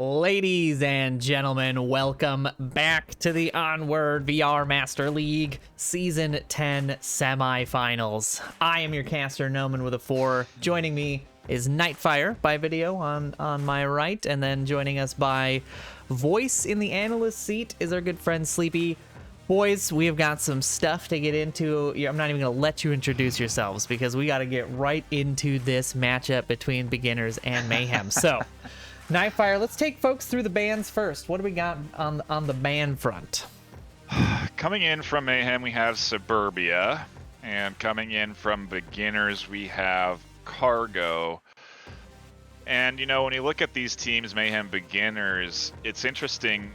Ladies and gentlemen, welcome back to the Onward VR Master League Season 10 semifinals. I am your caster, Noman with a 4. Joining me is NightFiree by video on my right, and then joining us by voice in the analyst seat is our good friend Sleepy. Boys, we have got some stuff to get into. I'm not even going to let you introduce yourselves because we got to get right into this matchup between beginners and Mayhem. So, NightFiree, let's take folks through the bans first. What do we got on the ban front? Coming in from Mayhem, we have Suburbia, and coming in from beginners, we have Cargo. And, you know, when you look at these teams, Mayhem beginners, it's interesting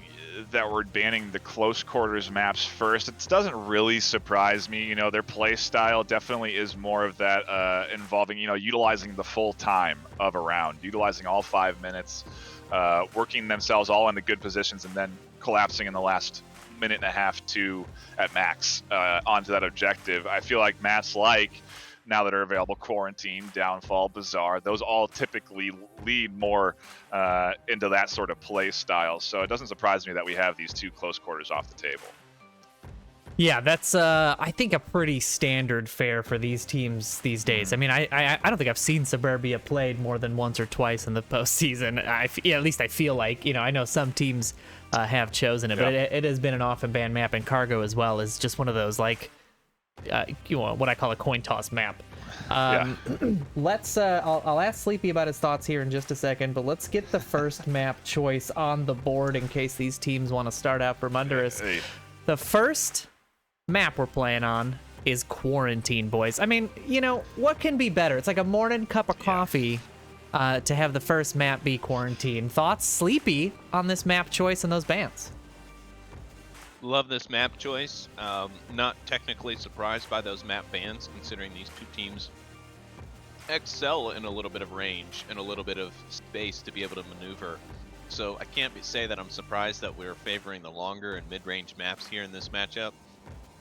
that we're banning the close quarters maps first. It doesn't really surprise me. You know, their play style definitely is more of that involving, you know, utilizing the full time of a round, utilizing all 5 minutes, working themselves all into good positions, and then collapsing in the last minute and a half to at max onto that objective. I feel like maps like now that are available, Quarantine, Downfall, Bazaar, those all typically lead more into that sort of play style. So it doesn't surprise me that we have these two close quarters off the table. Yeah, that's I think a pretty standard fare for these teams these days. I mean, I don't think I've seen Suburbia played more than once or twice in the postseason. At least I feel like, you know, I know some teams have chosen it, but it has been an often banned map, and Cargo as well is just one of those, like, you know, what I call a coin toss map. Let's I'll ask Sleepy about his thoughts here in just a second, but let's get the first map choice on the board in case these teams want to start out from under us. The first map we're playing on is Quarantine, boys. I mean, you know, what can be better? It's like a morning cup of coffee to have the first map be Quarantine. Thoughts, Sleepy, on this map choice and those bans? Love this map choice. Not technically surprised by those map bans, considering these two teams excel in a little bit of range and a little bit of space to be able to maneuver. So I can't say that I'm surprised that we're favoring the longer and mid-range maps here in this matchup.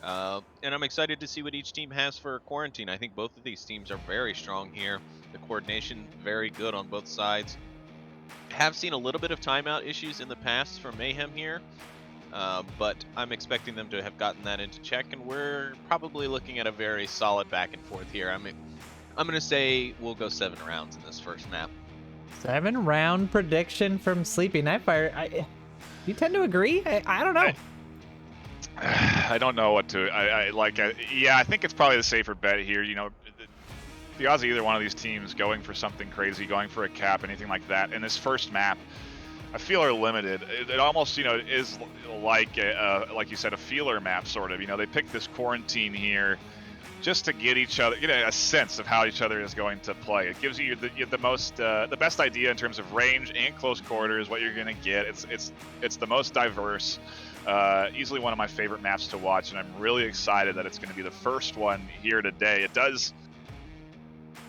And I'm excited to see what each team has for Quarantine. I think both of these teams are very strong here. The coordination very good on both sides. Have seen a little bit of timeout issues in the past from Mayhem here. But I'm expecting them to have gotten that into check, and we're probably looking at a very solid back and forth here. I'm going to say we'll go 7 rounds in this first map. 7-round prediction from Sleepy. NightFiree. You tend to agree? I don't know. I don't know what to. Yeah, I think it's probably the safer bet here. You know, the odds of either one of these teams going for something crazy, going for a cap, anything like that in this first map, I feel are limited. It almost, you know, is like you said, a feeler map sort of. You know, they picked this Quarantine here just to get each other, a sense of how each other is going to play. It gives you the best idea in terms of range and close quarters, what you're going to get. It's the most diverse. Easily one of my favorite maps to watch, and I'm really excited that it's going to be the first one here today. It does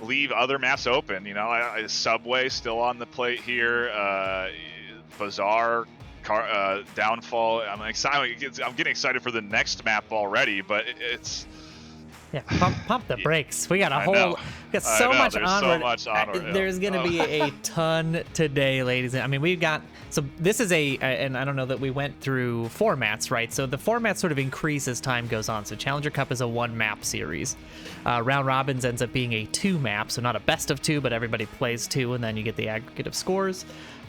leave other maps open. You know, Subway still on the plate here. Bazaar, Downfall. I'm excited. I'm getting excited for the next map already, but it's pump the brakes. We got so much Onward. There's gonna be a ton today, ladies. I mean, we've got, so this is and I don't know that we went through formats, right? So the format sort of increase as time goes on. So Challenger Cup is a 1-map series. Round Robins ends up being a 2-map, so not a best of 2, but everybody plays 2, and then you get the aggregate of scores.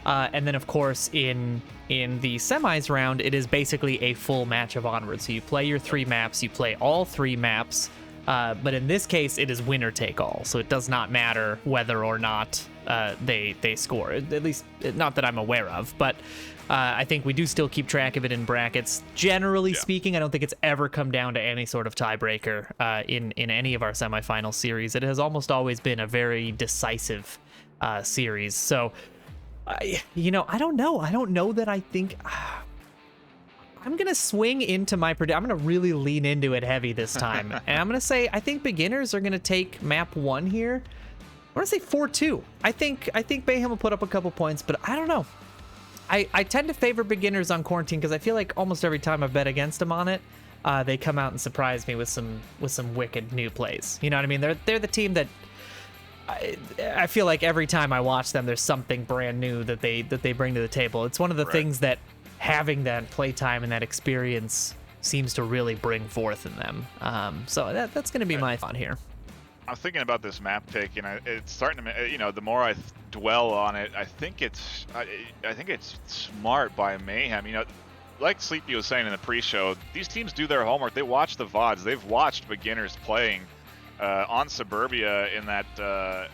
And then, of course, in the semis round, it is basically a full match of Onward. So you play your 3 maps, you play all 3 maps, but in this case, it is winner take all. So it does not matter whether or not they score. At least, not that I'm aware of, but I think we do still keep track of it in brackets. Generally speaking, I don't think it's ever come down to any sort of tiebreaker in any of our semifinal series. It has almost always been a very decisive series. So, you know, I don't know. I don't know that I think... I'm going to swing into my prediction. I'm going to really lean into it heavy this time. And I'm going to say, I think beginners are going to take map 1 here. I want to say 4-2. I think Mayhem will put up a couple points, but I don't know. I tend to favor beginners on Quarantine because I feel like almost every time I bet against them on it, they come out and surprise me with some wicked new plays. You know what I mean? They're the team that I feel like every time I watch them, there's something brand new that they bring to the table. It's one of the things that having that playtime and that experience seems to really bring forth in them. So that's going to be my thought here. I'm thinking about this map pick, and it's starting to, you know, the more I dwell on it, I think it's smart by Mayhem. You know, like Sleepy was saying in the pre-show, these teams do their homework. They watch the VODs. They've watched beginners playing on Suburbia in that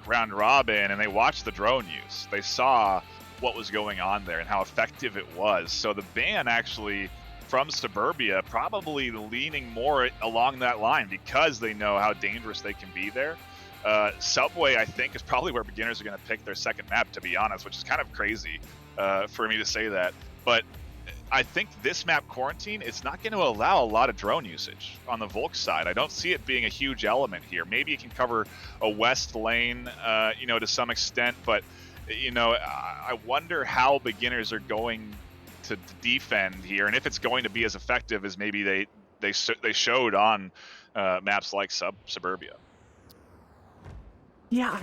round robin, and they watched the drone use. They saw what was going on there and how effective it was. So the ban actually from Suburbia probably leaning more along that line because they know how dangerous they can be there. Subway, I think, is probably where beginners are going to pick their second map, to be honest, which is kind of crazy for me to say that. But I think this map, Quarantine, it's not going to allow a lot of drone usage on the Volk side. I don't see it being a huge element here. Maybe it can cover a west lane, you know, to some extent, but, you know, I wonder how beginners are going to defend here, and if it's going to be as effective as maybe they showed on maps like Suburbia. Yeah,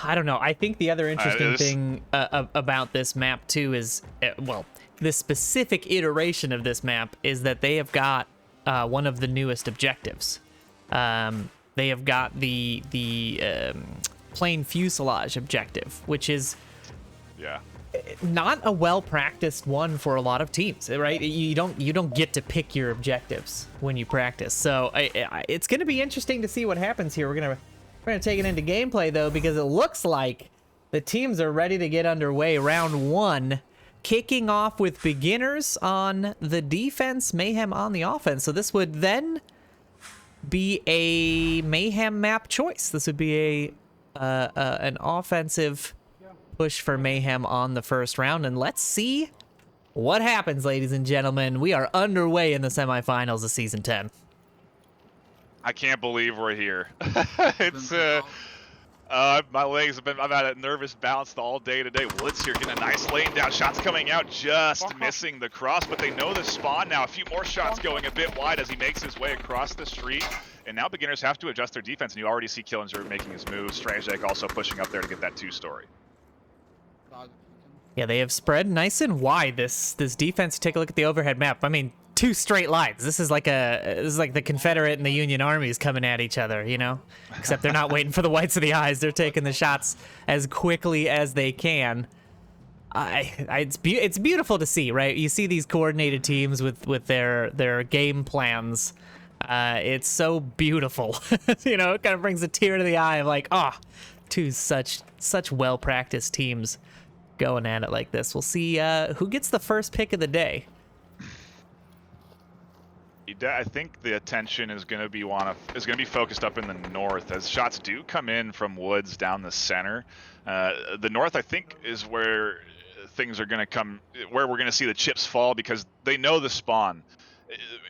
I don't know. I think the other interesting thing about this map too is, well, this specific iteration of this map is that they have got one of the newest objectives. They have got the plain fuselage objective, which is not a well-practiced one for a lot of teams, right? You don't get to pick your objectives when you practice. So it's going to be interesting to see what happens here. We're gonna take it into gameplay though, because it looks like the teams are ready to get underway. Round one, kicking off with beginners on the defense, Mayhem on the offense. So this would then be a Mayhem map choice. This would be an offensive push for Mayhem on the first round, and let's see what happens, ladies and gentlemen. We are underway in the semifinals of Season 10. I can't believe we're here. It's my legs have been, I've had a nervous bounce all day today. Woods here getting a nice lane down. Shots coming out, just missing the cross, but they know the spawn now. A few more shots going a bit wide as he makes his way across the street. And now beginners have to adjust their defense, and you already see Killinger making his move. Strangek also pushing up there to get that two-story. Yeah, they have spread nice and wide this defense. Take a look at the overhead map. I mean, 2 straight lines. This is like the Confederate and the Union armies coming at each other, you know? Except they're not waiting for the whites of the eyes. They're taking the shots as quickly as they can. It's beautiful to see, right? You see these coordinated teams with their game plans. It's so beautiful. You know, it kind of brings a tear to the eye of like, two such well-practiced teams going at it like this. We'll see who gets the first pick of the day. I think the attention is going to be focused up in the north as shots do come in from Woods down the center. The north, I think, is where things are going to come, where we're going to see the chips fall, because they know the spawn.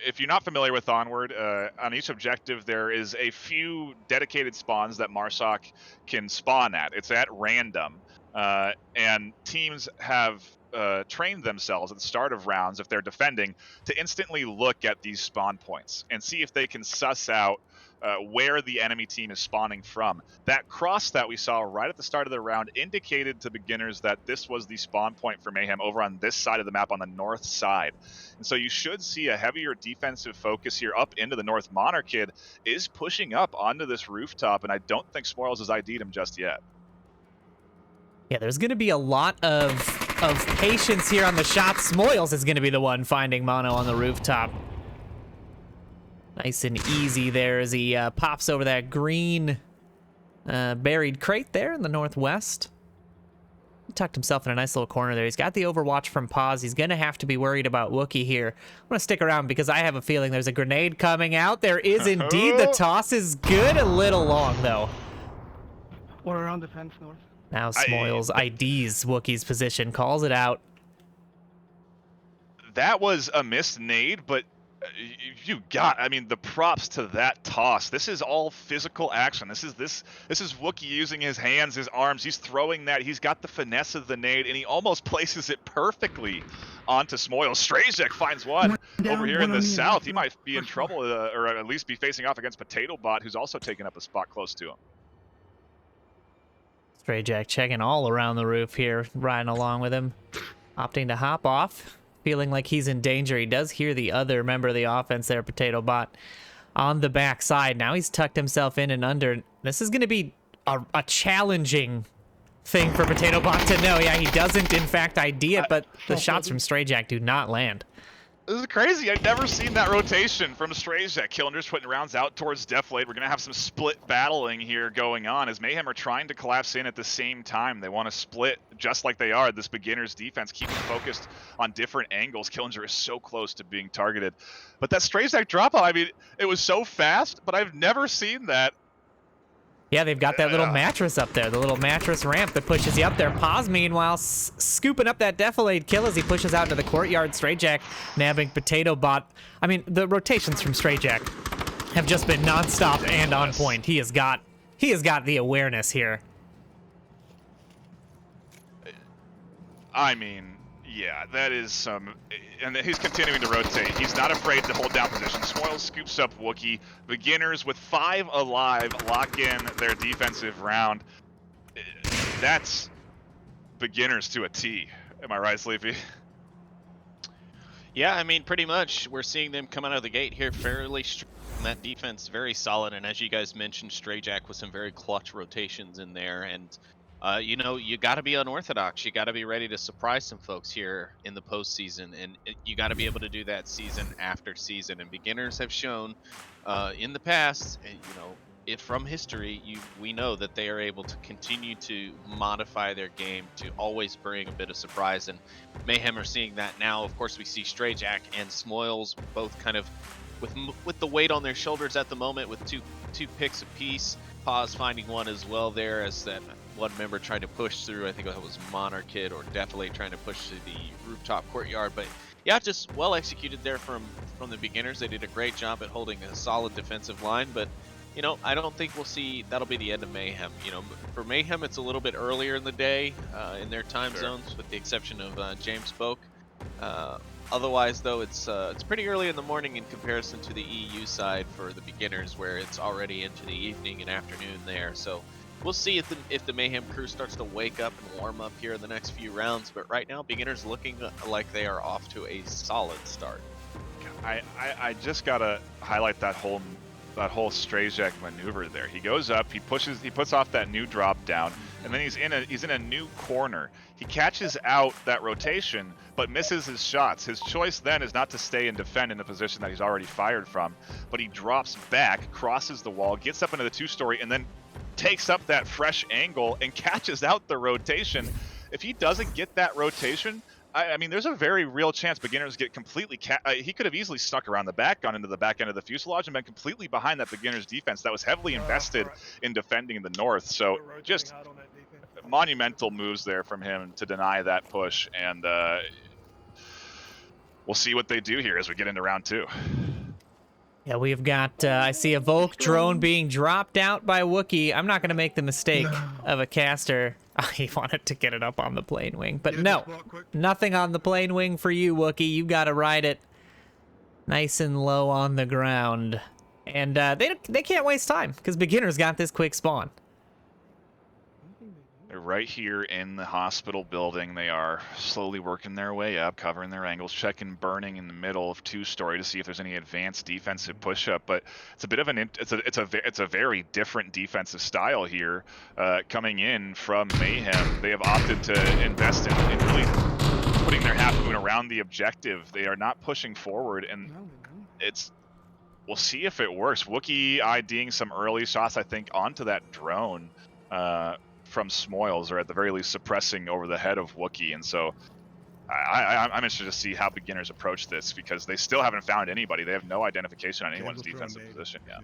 If you're not familiar with Onward, on each objective there is a few dedicated spawns that Marsoc can spawn at. It's at random, and teams have trained themselves at the start of rounds, if they're defending, to instantly look at these spawn points and see if they can suss out where the enemy team is spawning from. That cross that we saw right at the start of the round indicated to beginners that this was the spawn point for Mayhem over on this side of the map on the north side. And so you should see a heavier defensive focus here up into the north. Monarchid is pushing up onto this rooftop, and I don't think Smoils has ID'd him just yet. Yeah, there's going to be a lot of patience here on the shot. Smoils is going to be the one finding Mono on the rooftop. Nice and easy there as he pops over that green buried crate there in the northwest. He tucked himself in a nice little corner there. He's got the overwatch from Pause. He's going to have to be worried about Wookie here. I'm going to stick around because I have a feeling there's a grenade coming out. There is indeed. The toss is good. A little long, though. Or around the fence north. Now Smoils IDs Wookie's position, calls it out. That was a missed nade, but I mean, the props to that toss. This is all physical action. This is Wookie using his hands, his arms. He's throwing that. He's got the finesse of the nade, and he almost places it perfectly onto Smoils. Strajek finds one over here in the south. He might be in trouble, or at least be facing off against Potato Bot, who's also taking up a spot close to him. Stray Jack checking all around the roof here, riding along with him. Opting to hop off, feeling like he's in danger. He does hear the other member of the offense there, Potato Bot, on the backside. Now he's tucked himself in and under. This is going to be a challenging thing for Potato Bot to know. Yeah, he doesn't, in fact, ID it, but the shots from Stray Jack do not land. This is crazy. I've never seen that rotation from Stray Jack. Killinger's putting rounds out towards Deflate. We're going to have some split battling here going on as Mayhem are trying to collapse in at the same time. They want to split just like they are. This beginner's defense keeping focused on different angles. Killinger is so close to being targeted. But that Stray Jack drop-off, I mean, it was so fast, but I've never seen that. Yeah, they've got that little mattress up there, the little mattress ramp that pushes you up there. Paz, meanwhile, scooping up that defilade kill as he pushes out into the courtyard. Stray Jack nabbing Potato Bot. I mean, the rotations from Stray Jack have just been nonstop and on point. He has got the awareness here. I mean, yeah, that is some, and he's continuing to rotate. He's not afraid to hold down position. Smoils scoops up Wookie. Beginners with 5 alive lock in their defensive round. That's beginners to a T. Am I right, Sleepy? Yeah, I mean, pretty much. We're seeing them come out of the gate here fairly strong. That defense very solid, and as you guys mentioned, Stray Jack with some very clutch rotations in there, and you know, you got to be unorthodox. You got to be ready to surprise some folks here in the postseason, and you got to be able to do that season after season. And beginners have shown in the past, and you know, from history, we know that they are able to continue to modify their game to always bring a bit of surprise. And Mayhem are seeing that now. Of course, we see Stray Jack and Smoils both kind of with the weight on their shoulders at the moment, with two picks apiece. Paz finding one as well there, as that one member trying to push through. I think that was Monarchid or Deflate trying to push to the rooftop courtyard. But yeah, just well executed there from the beginners. They did a great job at holding a solid defensive line. But you know, I don't think we'll see that'll be the end of Mayhem. You know, for Mayhem, it's a little bit earlier in the day in their time zones, with the exception of James Spoke. Otherwise, though, it's pretty early in the morning in comparison to the EU side for the beginners, where it's already into the evening and afternoon there. So we'll see if the Mayhem crew starts to wake up and warm up here in the next few rounds. But right now, beginners looking like they are off to a solid start. I just gotta highlight that whole Stray Jack maneuver there. He goes up, he puts off that new drop down, and then he's in a new corner. He catches out that rotation, but misses his shots. His choice then is not to stay and defend in the position that he's already fired from, but he drops back, crosses the wall, gets up into the 2-story, and then takes up that fresh angle and catches out the rotation. If he doesn't get that rotation, I mean, there's a very real chance beginners get completely he could have easily snuck around the back, gone into the back end of the fuselage, and been completely behind that beginners defense that was heavily invested in defending the north. So just monumental moves there from him to deny that push, and we'll see what they do here as we get into round 2. Yeah, we've got, I see a Volk drone being dropped out by Wookie. I'm not going to make the mistake of a caster. He wanted to get it up on the plane wing, but no, nothing on the plane wing for you, Wookie. You got to ride it nice and low on the ground. And they can't waste time, because beginners got this quick spawn. They're right here in the hospital building. They are slowly working their way up, covering their angles, checking burning in the middle of 2-story to see if there's any advanced defensive push-up. But it's a bit of it's a very different defensive style here coming in from Mayhem. They have opted to invest in really putting their half moon around the objective. They are not pushing forward, and we'll see if it works. Wookie IDing some early shots, I think, onto that drone from Smoils, or at the very least suppressing over the head of Wookie. And so I'm interested to see how beginners approach this, because they still haven't found anybody. They have no identification on anyone's defensive position yet.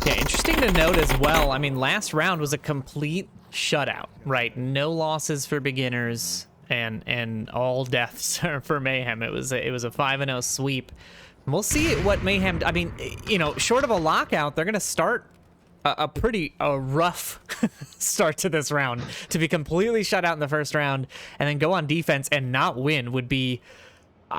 Yeah, interesting to note as well. I mean, last round was a complete shutout, right? No losses for beginners and all deaths for Mayhem. It was a 5-0 sweep. And we'll see what Mayhem, I mean, you know, short of a lockout, they're going to start a pretty rough start to this round. To be completely shut out in the first round and then go on defense and not win would be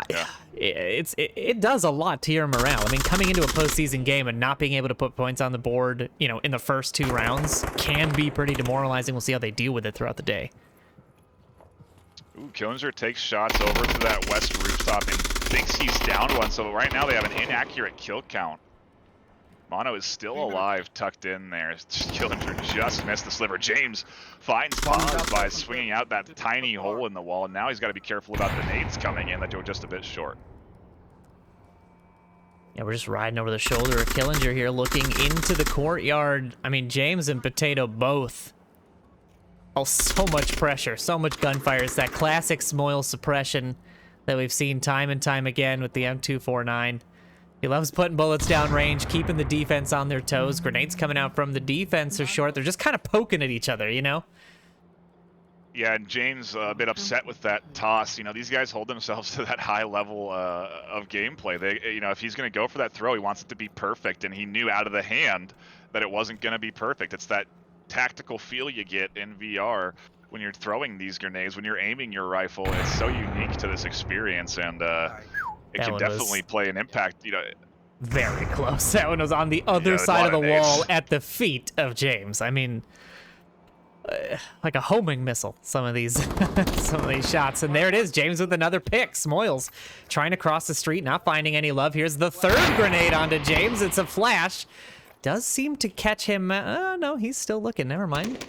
it does a lot to your morale. I mean, coming into a postseason game and not being able to put points on the board, you know, in the first 2 rounds can be pretty demoralizing. We'll see how they deal with it throughout the day. Ooh, Killinger takes shots over to that west rooftop and thinks he's down one. So right now they have an inaccurate kill count. Mono is still alive, tucked in there. Killinger just missed the sliver. James finds pause by swinging out that tiny hole in the wall, and now he's got to be careful about the nades coming in that go just a bit short. Yeah, we're just riding over the shoulder of Killinger here, looking into the courtyard. I mean, James and Potato both. Oh, so much pressure, so much gunfire. It's that classic Smoil suppression that we've seen time and time again with the M249. He loves putting bullets down range, keeping the defense on their toes. Grenades coming out from the defense are short. They're just kind of poking at each other, you know? Yeah, and James a bit upset with that toss. You know, these guys hold themselves to that high level of gameplay. They, you know, if he's going to go for that throw, he wants it to be perfect, and he knew out of the hand that it wasn't going to be perfect. It's that tactical feel you get in VR when you're throwing these grenades, when you're aiming your rifle. It's so unique to this experience, and it can definitely play an impact. You know, very close. That one was on the other side of the wall at the feet of James. I mean, like a homing missile. Some of these shots, and there it is. James with another pick. Smoils trying to cross the street, not finding any love. Here's the 3rd grenade onto James. It's a flash. Does seem to catch him. No, he's still looking. Never mind.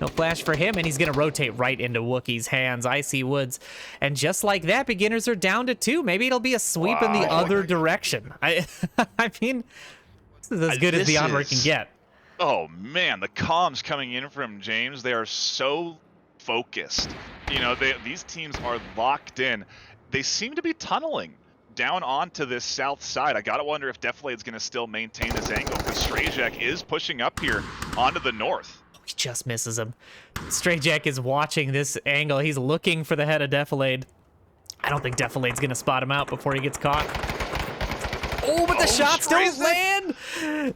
No flash for him, and he's going to rotate right into Wookiee's hands. Icy Woods. And just like that, beginners are down to 2. Maybe it'll be a sweep in the other direction. I mean, this is as good as the Onward can get. Oh, man, the comms coming in from James, they are so focused. You know, these teams are locked in. They seem to be tunneling down onto this south side. I gotta wonder if Deflade's gonna still maintain this angle, because Strayjack is pushing up here onto the north. He just misses him. Strayjack is watching this angle. He's looking for the head of Deflade. I don't think Deflade's gonna spot him out before he gets caught. Oh, but the shots don't land!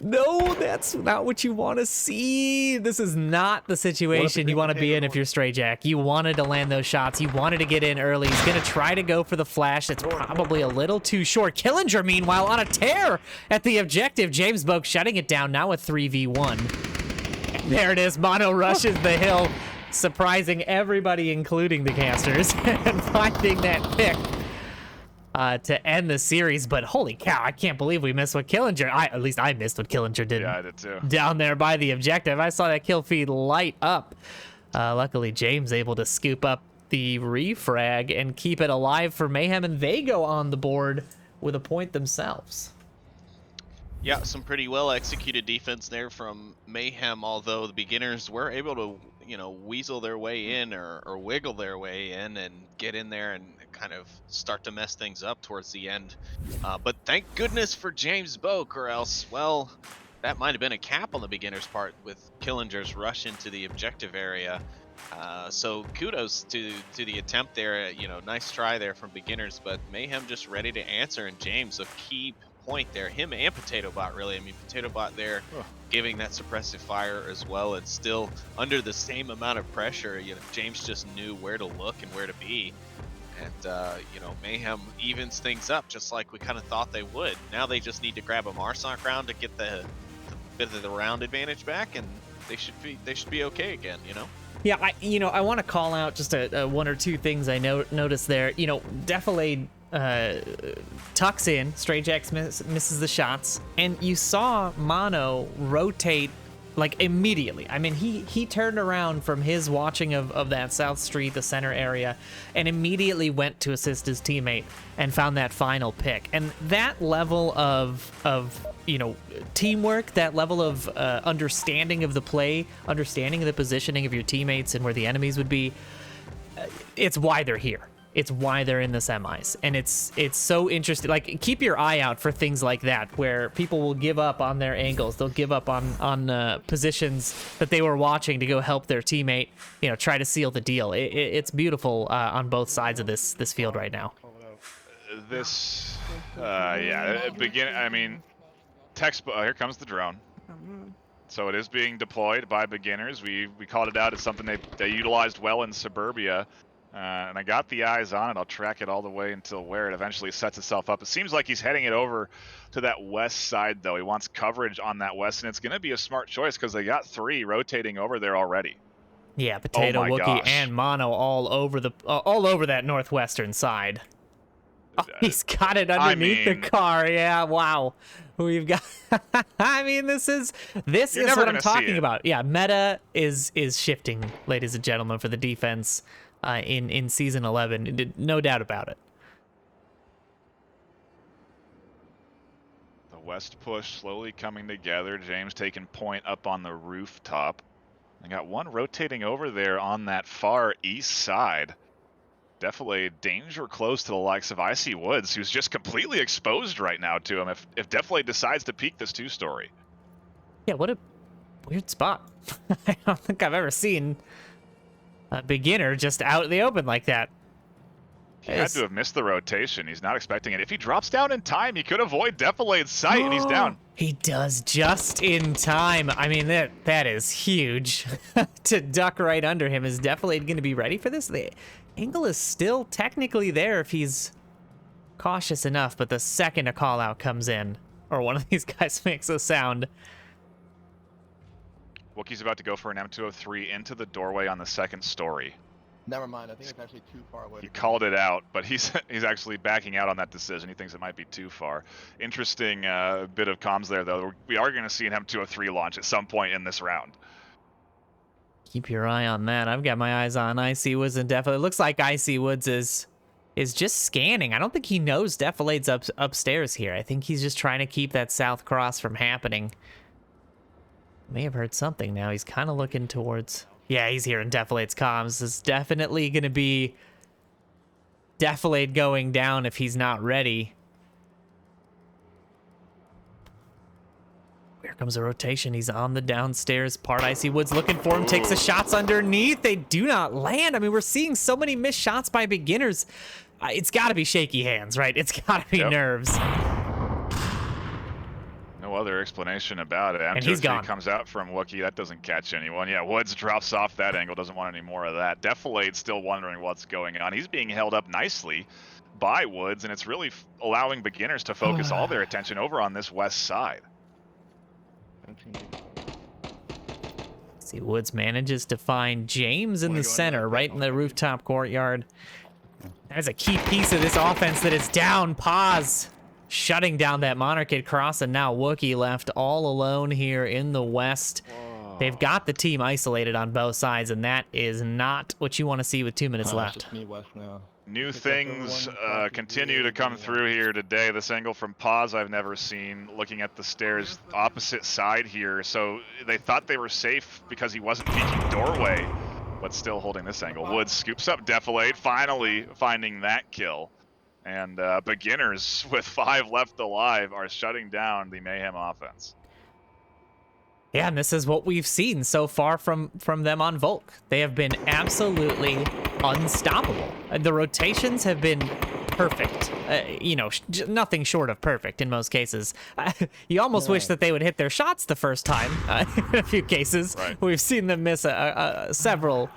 No, that's not what you want to see. This is not the situation you want to be in if you're Strayjack. You wanted to land those shots. You wanted to get in early. He's going to try to go for the flash. It's probably a little too short. Killinger, meanwhile, on a tear at the objective. James Boak shutting it down, now a 3v1. There it is. Mono rushes the hill, surprising everybody, including the casters, and finding that pick to end the series. But holy cow, I can't believe we missed what Killinger, at least I missed what Killinger did. Yeah, I did too. Down there by the objective. I saw that kill feed light up. Luckily, James able to scoop up the refrag and keep it alive for Mayhem, and they go on the board with a point themselves. Yeah, some pretty well executed defense there from Mayhem, although the beginners were able to, you know, weasel their way in or wiggle their way in and get in there and kind of start to mess things up towards the end. But thank goodness for James Boak, or else, well, that might have been a cap on the beginner's part with Killinger's rush into the objective area. So kudos to the attempt there. You know, nice try there from beginners, but Mayhem just ready to answer, and James a key point there. Him and Potato Bot, really. I mean, Potato Bot there giving that suppressive fire as well, and still under the same amount of pressure. You know, James just knew where to look and where to be. And, you know, Mayhem evens things up just like we kind of thought they would. Now they just need to grab a Marsoc round to get the bit of the round advantage back, and they should be okay again, you know? Yeah, I want to call out just a one or two things I noticed there. You know, Defilade tucks in, Strayjack misses the shots, and you saw Mono rotate like immediately. I mean, he turned around from his watching of that South Street, the center area, and immediately went to assist his teammate and found that final pick. And that level of you know, teamwork, that level of understanding of the play, understanding of the positioning of your teammates and where the enemies would be, it's why they're here. It's why they're in the semis. And it's so interesting. Like, keep your eye out for things like that, where people will give up on their angles. They'll give up on positions that they were watching to go help their teammate, you know, try to seal the deal. It's beautiful on both sides of this field right now. This, yeah, I mean, here comes the drone. So it is being deployed by beginners. We called it out as something they utilized well in Suburbia. And I got the eyes on it. I'll track it all the way until where it eventually sets itself up. It seems like he's heading it over to that west side, though. He wants coverage on that west, and it's going to be a smart choice because they got 3 rotating over there already. Yeah, Potato, Wookie, and Mono all over that northwestern side. Oh, he's got it underneath the car. Yeah, wow. We've got. I mean, this is what I'm talking about. Yeah, meta is shifting, ladies and gentlemen, for the defense in season 11. No doubt about it. The west push slowly coming together. James taking point up on the rooftop. I got 1 rotating over there on that far east side. Definitely danger close to the likes of Icy Woods, who's just completely exposed right now to him if Definitely decides to peek this 2-story. Yeah, what a weird spot. I don't think I've ever seen a beginner just out in the open like that. He had to have missed the rotation. He's not expecting it. If he drops down in time, he could avoid Defilade's sight, and he's down. He does just in time. I mean, that is huge. To duck right under him. Is Defilade going to be ready for this? The angle is still technically there if he's cautious enough, but the second a call out comes in, or one of these guys makes a sound. Wookie's about to go for an M203 into the doorway on the 2nd story. Never mind, I think it's actually too far away. He called it out, but he's actually backing out on that decision. He thinks it might be too far. Interesting bit of comms there, though. We are going to see an M203 launch at some point in this round. Keep your eye on that. I've got my eyes on Icy Woods and Defilade. It looks like Icy Woods is just scanning. I don't think he knows Defilade's upstairs here. I think he's just trying to keep that south cross from happening. May have heard something now. He's kind of looking towards... Yeah, he's hearing Defilade's comms. It's definitely going to be Defilade going down if he's not ready. Here comes a rotation. He's on the downstairs part. Icy Woods looking for him. Takes the shots underneath. They do not land. I mean, we're seeing so many missed shots by beginners. It's got to be shaky hands, right? It's got to be nerves. No other explanation about it. And he's gone. Comes out from Wookie. That doesn't catch anyone. Yeah, Woods drops off that angle. Doesn't want any more of that. Defilade's still wondering what's going on. He's being held up nicely by Woods, and it's really allowing beginners to focus all their attention over on this west side. See, Woods manages to find James in the center, right in the rooftop courtyard. There's a key piece of this offense that is down. Pause. Shutting down that Monarchid cross, and now Wookie left all alone here in the west. Whoa. They've got the team isolated on both sides, and that is not what you want to see with 2 minutes left. It's me west now. New things continue to come through here today. This angle from Paz I've never seen, looking at the stairs opposite side here. So they thought they were safe because he wasn't peeking doorway, but still holding this angle. Woods scoops up Defilade, finally finding that kill. And beginners with 5 left alive are shutting down the Mayhem offense. Yeah, and this is what we've seen so far from them on Volk. They have been absolutely unstoppable. The rotations have been perfect. You know, nothing short of perfect in most cases. You almost wish that they would hit their shots the first time in a few cases. Right. We've seen them miss several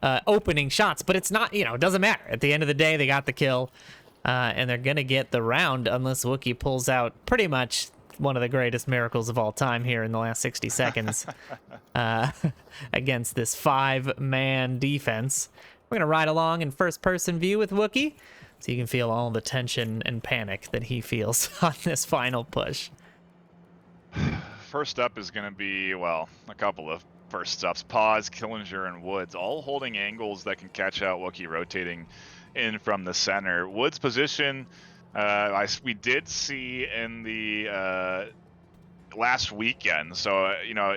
opening shots, but it's not, you know, it doesn't matter. At the end of the day, they got the kill. And they're going to get the round unless Wookie pulls out pretty much one of the greatest miracles of all time here in the last 60 seconds against this 5-man defense. We're going to ride along in first-person view with Wookie so you can feel all the tension and panic that he feels on this final push. First up is going to be, well, a couple of first ups. Paz, Killinger, and Woods all holding angles that can catch out Wookie rotating in from the center. Woods' position, we did see in the last weekend. So, you know,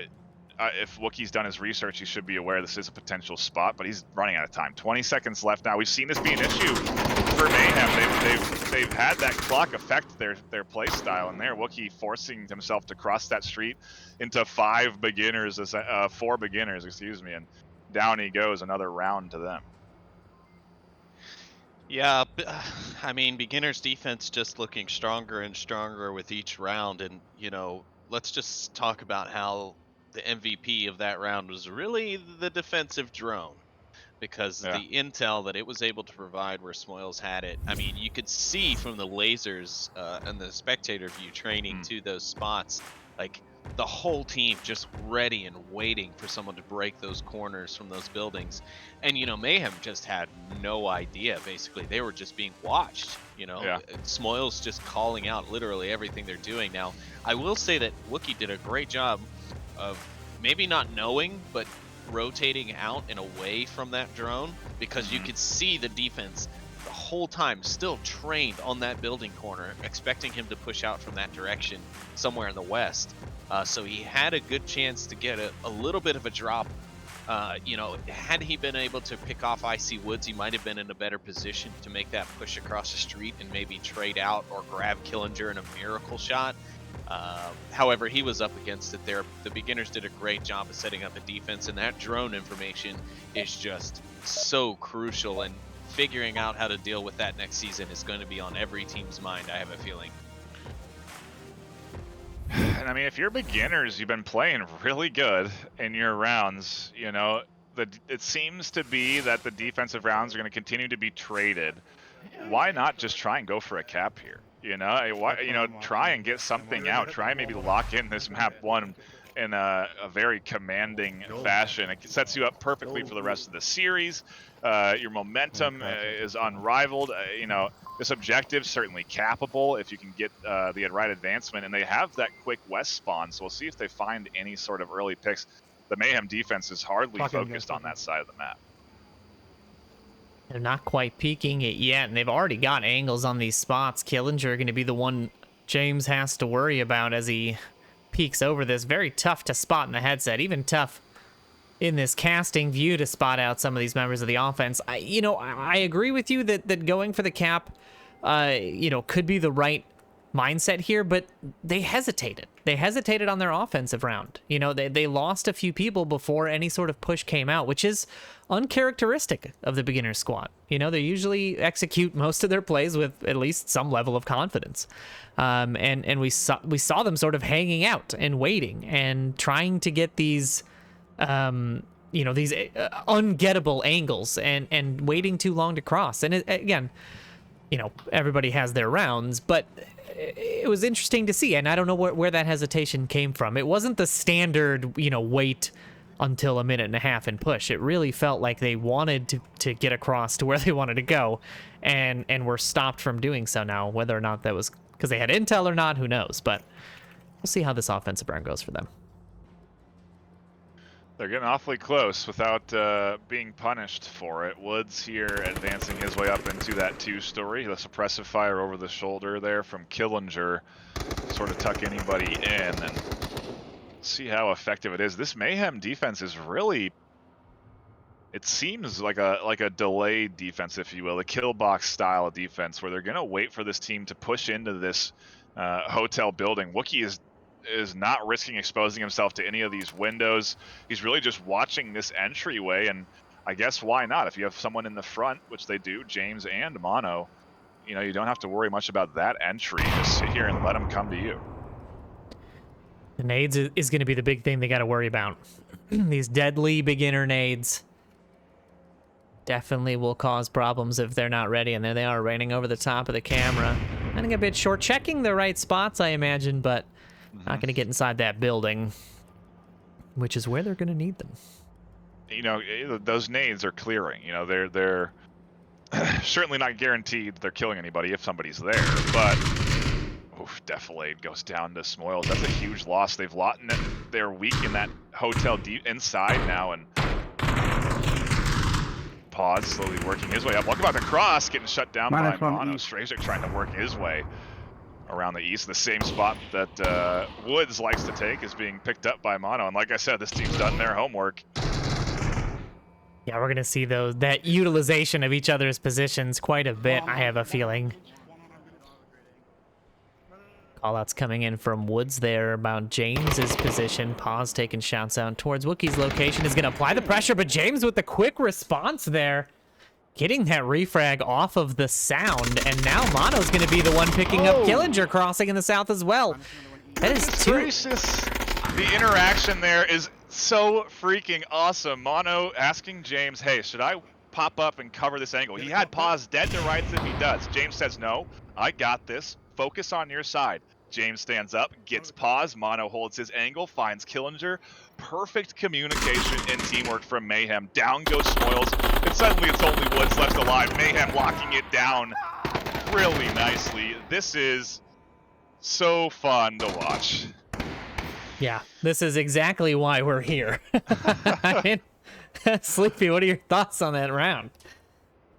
if Wookie's done his research, he should be aware this is a potential spot, but he's running out of time. 20 seconds left now. We've seen this be an issue for Mayhem. They've had that clock affect their play style, and there Wookie forcing himself to cross that street into 4 beginners, excuse me, and down he goes, another round to them. Yeah, I mean, beginner's defense just looking stronger and stronger with each round. And, you know, let's just talk about how the MVP of that round was really the defensive drone. because the intel that it was able to provide where Smoils had it, I mean, you could see from the lasers and the spectator view training to those spots, like the whole team just ready and waiting for someone to break those corners from those buildings. And, you know, Mayhem just had no idea, basically. They were just being watched, you know. Smoils just calling out literally everything they're doing. Now, I will say that Wookiee did a great job of maybe not knowing, but rotating out and away from that drone, because you could see the defense the whole time still trained on that building corner, expecting him to push out from that direction somewhere in the west. So he had a good chance to get a little bit of a drop. You know, had he been able to pick off Icy Woods, he might have been in a better position to make that push across the street and maybe trade out or grab Killinger in a miracle shot. However, he was up against it there. The beginners did a great job of setting up a defense, and that drone information is just so crucial, and figuring out how to deal with that next season is going to be on every team's mind, I have a feeling. And I mean, if you're beginners, you've been playing really good in your rounds. You know, it seems to be that the defensive rounds are going to continue to be traded. Why not just try and go for a cap here? You know, try and get something out. Try and maybe lock in this map 1 in a very commanding fashion. It sets you up perfectly for the rest of the series. Your momentum is unrivaled. You know, this objective certainly capable if you can get the right advancement, and they have that quick west spawn, so we'll see if they find any sort of early picks. The Mayhem defense is hardly focused on that side of the map. They're not quite peeking it yet, and they've already got angles on these spots. Killinger going to be the one James has to worry about as he peeks over this. Very tough to spot in the headset, even tough in this casting view to spot out some of these members of the offense. I agree with you that going for the cap, could be the right mindset here, but they hesitated. They hesitated on their offensive round. You know, they lost a few people before any sort of push came out, which is uncharacteristic of the beginner squad. You know, they usually execute most of their plays with at least some level of confidence. And we saw them sort of hanging out and waiting and trying to get these these ungettable angles and waiting too long to cross. And again, you know, everybody has their rounds, but it was interesting to see, and I don't know where that hesitation came from. It wasn't the standard, wait until a minute and a half and push. It really felt like they wanted to get across to where they wanted to go, and were stopped from doing so now. Whether or not that was because they had intel or not, who knows? But we'll see how this offensive round goes for them. They're getting awfully close without being punished for it. Woods here advancing his way up into that 2-story. The suppressive fire over the shoulder there from Killinger, sort of tuck anybody in and see how effective it is. This Mayhem defense is really, it seems like a delayed defense, if you will, a kill box style of defense, where they're going to wait for this team to push into this hotel building. Wookiee is not risking exposing himself to any of these windows. He's really just watching this entryway, and I guess why not? If you have someone in the front, which they do, James and Mono, you don't have to worry much about that entry. Just sit here and let them come to you. The nades is going to be the big thing they got to worry about. These deadly beginner nades definitely will cause problems if they're not ready, and there they are raining over the top of the camera. I think a bit short, checking the right spots, I imagine, but not going to get inside that building, which is where they're going to need them. Those nades are clearing. They're certainly not guaranteed they're killing anybody if somebody's there, but Defilade goes down to Smoils. That's a huge loss. They've lost it. They're weak in that hotel deep inside now, and Pause slowly working his way up. Welcome about the cross, getting shut down by Mono. Strazik trying to work his way around the east. The same spot that Woods likes to take is being picked up by Mono. And like I said, this team's done their homework. Yeah, we're going to see that utilization of each other's positions quite a bit, I have a feeling. Callouts coming in from Woods there about James's position. Pause taking shots out towards Wookiee's location. Is going to apply the pressure, but James with the quick response there. Getting that refrag off of the sound, and now Mono's going to be the one picking up Killinger crossing in the south as well. That is two. The interaction there is So freaking awesome. Mono asking James, hey, should I pop up and cover this angle? He had pause dead to rights if he does. James says, no, I got this. Focus on your side. James stands up, gets pause. Mono holds his angle, finds Killinger. Perfect communication and teamwork from Mayhem. Down goes Smoils, and suddenly it's only Woods left alive. Mayhem locking it down really nicely. This is so fun to watch. Yeah, this is exactly why we're here. I mean, Sleepy, what are your thoughts on that round?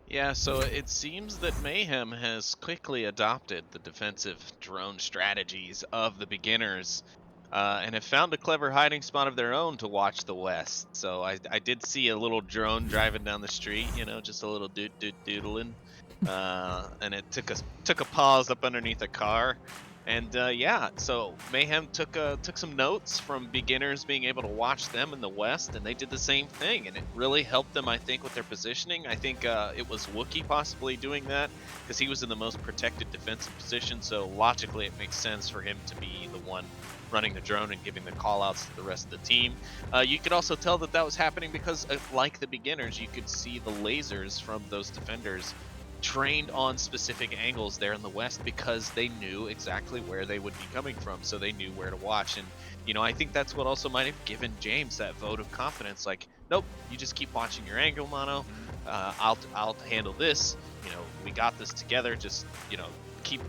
Yeah, so it seems that Mayhem has quickly adopted the defensive drone strategies of the beginners and have found a clever hiding spot of their own to watch the west. So I did see a little drone driving down the street, you know, just a little doodling. And it took a pause up underneath a car. And yeah, so Mayhem took some notes from beginners being able to watch them in the west, and they did the same thing, and it really helped them, I think, with their positioning. I think it was Wookie possibly doing that because he was in the most protected defensive position, so logically it makes sense for him to be the one running the drone and giving the call-outs to the rest of the team. You could also tell that that was happening because, like the beginners, you could see the lasers from those defenders trained on specific angles there in the west because they knew exactly where they would be coming from, so they knew where to watch. And you know, I think that's what also might have given James that vote of confidence, like, nope, you just keep watching your angle, Mono. I'll handle this, you know, we got this together, just, you know,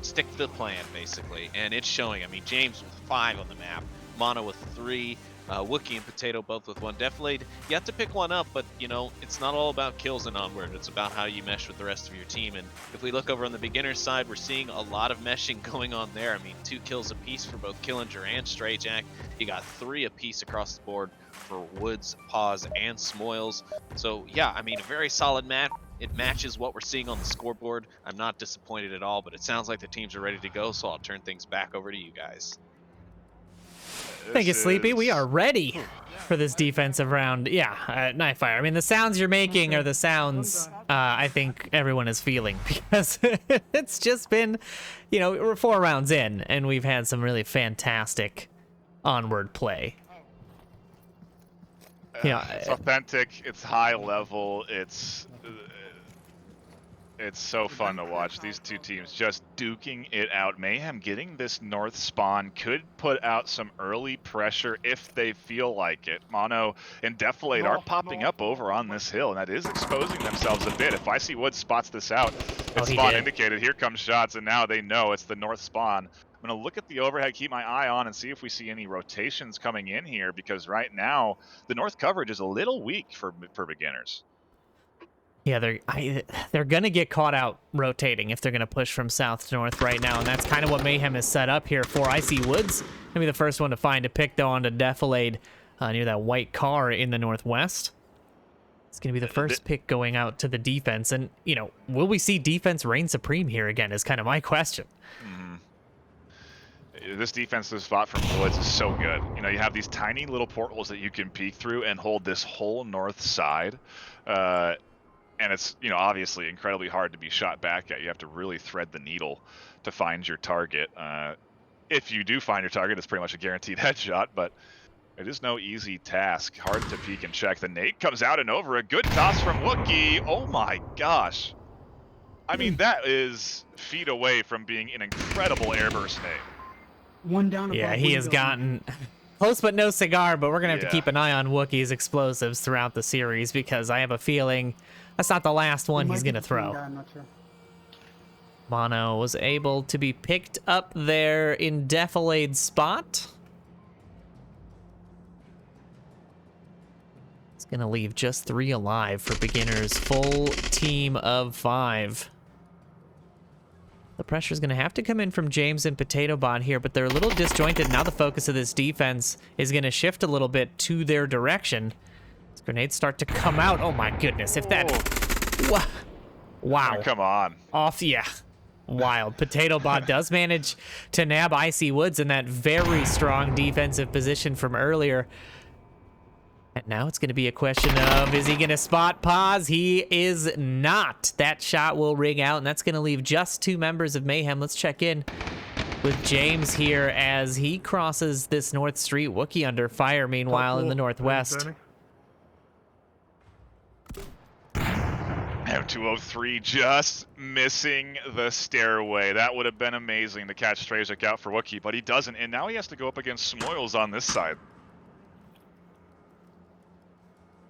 stick to the plan, basically. And it's showing. I mean, James with 5 on the map, Mono with 3, Wookie and Potato both with 1. Deflade, you have to pick one up, but you know, it's not all about kills in Onward. It's about how you mesh with the rest of your team. And if we look over on the beginner side, we're seeing a lot of meshing going on there. I mean, 2 kills apiece for both Killinger and Stray Jack. You got 3 apiece across the board for Woods, Pause, and Smoils. So yeah, I mean, a very solid match. It matches what we're seeing on the scoreboard. I'm not disappointed at all, but it sounds like the teams are ready to go, so I'll turn things back over to you guys. Thank you, Sleepy. We are ready for this defensive round. Yeah, NightFiree. I mean, the sounds you're making are the sounds I think everyone is feeling because it's just been, you know, we're 4 rounds in and we've had some really fantastic Onward play. Yeah, it's authentic. It's high level. It's so fun to watch these two teams just duking it out. Mayhem getting this north spawn could put out some early pressure if they feel like it. Mono and Deflade are popping up over on this hill, and that is exposing themselves a bit. If I see Wood spots this out, it's spawn indicated. Here comes shots, and now they know it's the north spawn. I'm going to look at the overhead, keep my eye on, and see if we see any rotations coming in here, because right now the north coverage is a little weak for beginners. Yeah, they're going to get caught out rotating if they're going to push from south to north right now, and that's kind of what Mayhem is set up here for. I see Woods going to be the first one to find a pick, though, onto Deflade near that white car in the northwest. It's going to be the first pick going out to the defense, and, you know, will we see defense reign supreme here again is kind of my question. This defensive spot from Woods is so good. You know, you have these tiny little portholes that you can peek through and hold this whole north side. And it's, you know, obviously incredibly hard to be shot back at. You have to really thread the needle to find your target. If you do find your target, it's pretty much a guaranteed headshot, but it is no easy task. Hard to peek and check. The nade comes out and over. A good toss from Wookie. Oh my gosh. I mean, that is feet away from being an incredible airburst nade. One down. Yeah, he has gotten close but no cigar, but we're going to have to keep an eye on Wookie's explosives throughout the series because I have a feeling that's not the last one he's going to throw. I'm not sure. Mono was able to be picked up there in Deflade's spot. It's going to leave just 3 alive for beginners. Full team of 5. The pressure is going to have to come in from James and Potato Bot here, but they're a little disjointed. Now the focus of this defense is going to shift a little bit to their direction. As grenades start to come out. Oh my goodness. If that... Wow. Oh, come on. Off, yeah. Wild. Potato Bot does manage to nab Icy Woods in that very strong defensive position from earlier. And now it's going to be a question of, is he going to spot Pause? He is not. That shot will ring out, and that's going to leave just 2 members of Mayhem. Let's check in with James here as he crosses this north street. Wookiee under fire, meanwhile, in the northwest. M203 just missing the stairway. That would have been amazing to catch Strazek out for Wookiee, but he doesn't, and now he has to go up against Smoils on this side.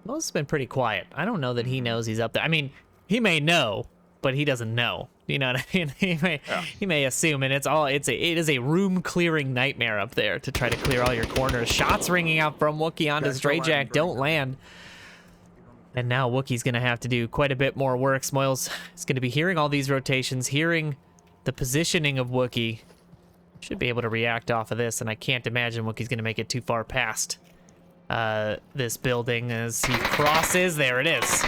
Smoils has been pretty quiet. I don't know that he knows he's up there. I mean, he may know, but he doesn't know. You know what I mean? He may assume, and it is a room clearing nightmare up there to try to clear all your corners. Shots ringing out from Wookiee onto Strayjack don't land. And now Wookiee's going to have to do quite a bit more work. Smoils is going to be hearing all these rotations, hearing the positioning of Wookiee. Should be able to react off of this, and I can't imagine Wookiee's going to make it too far past this building as he crosses. There it is.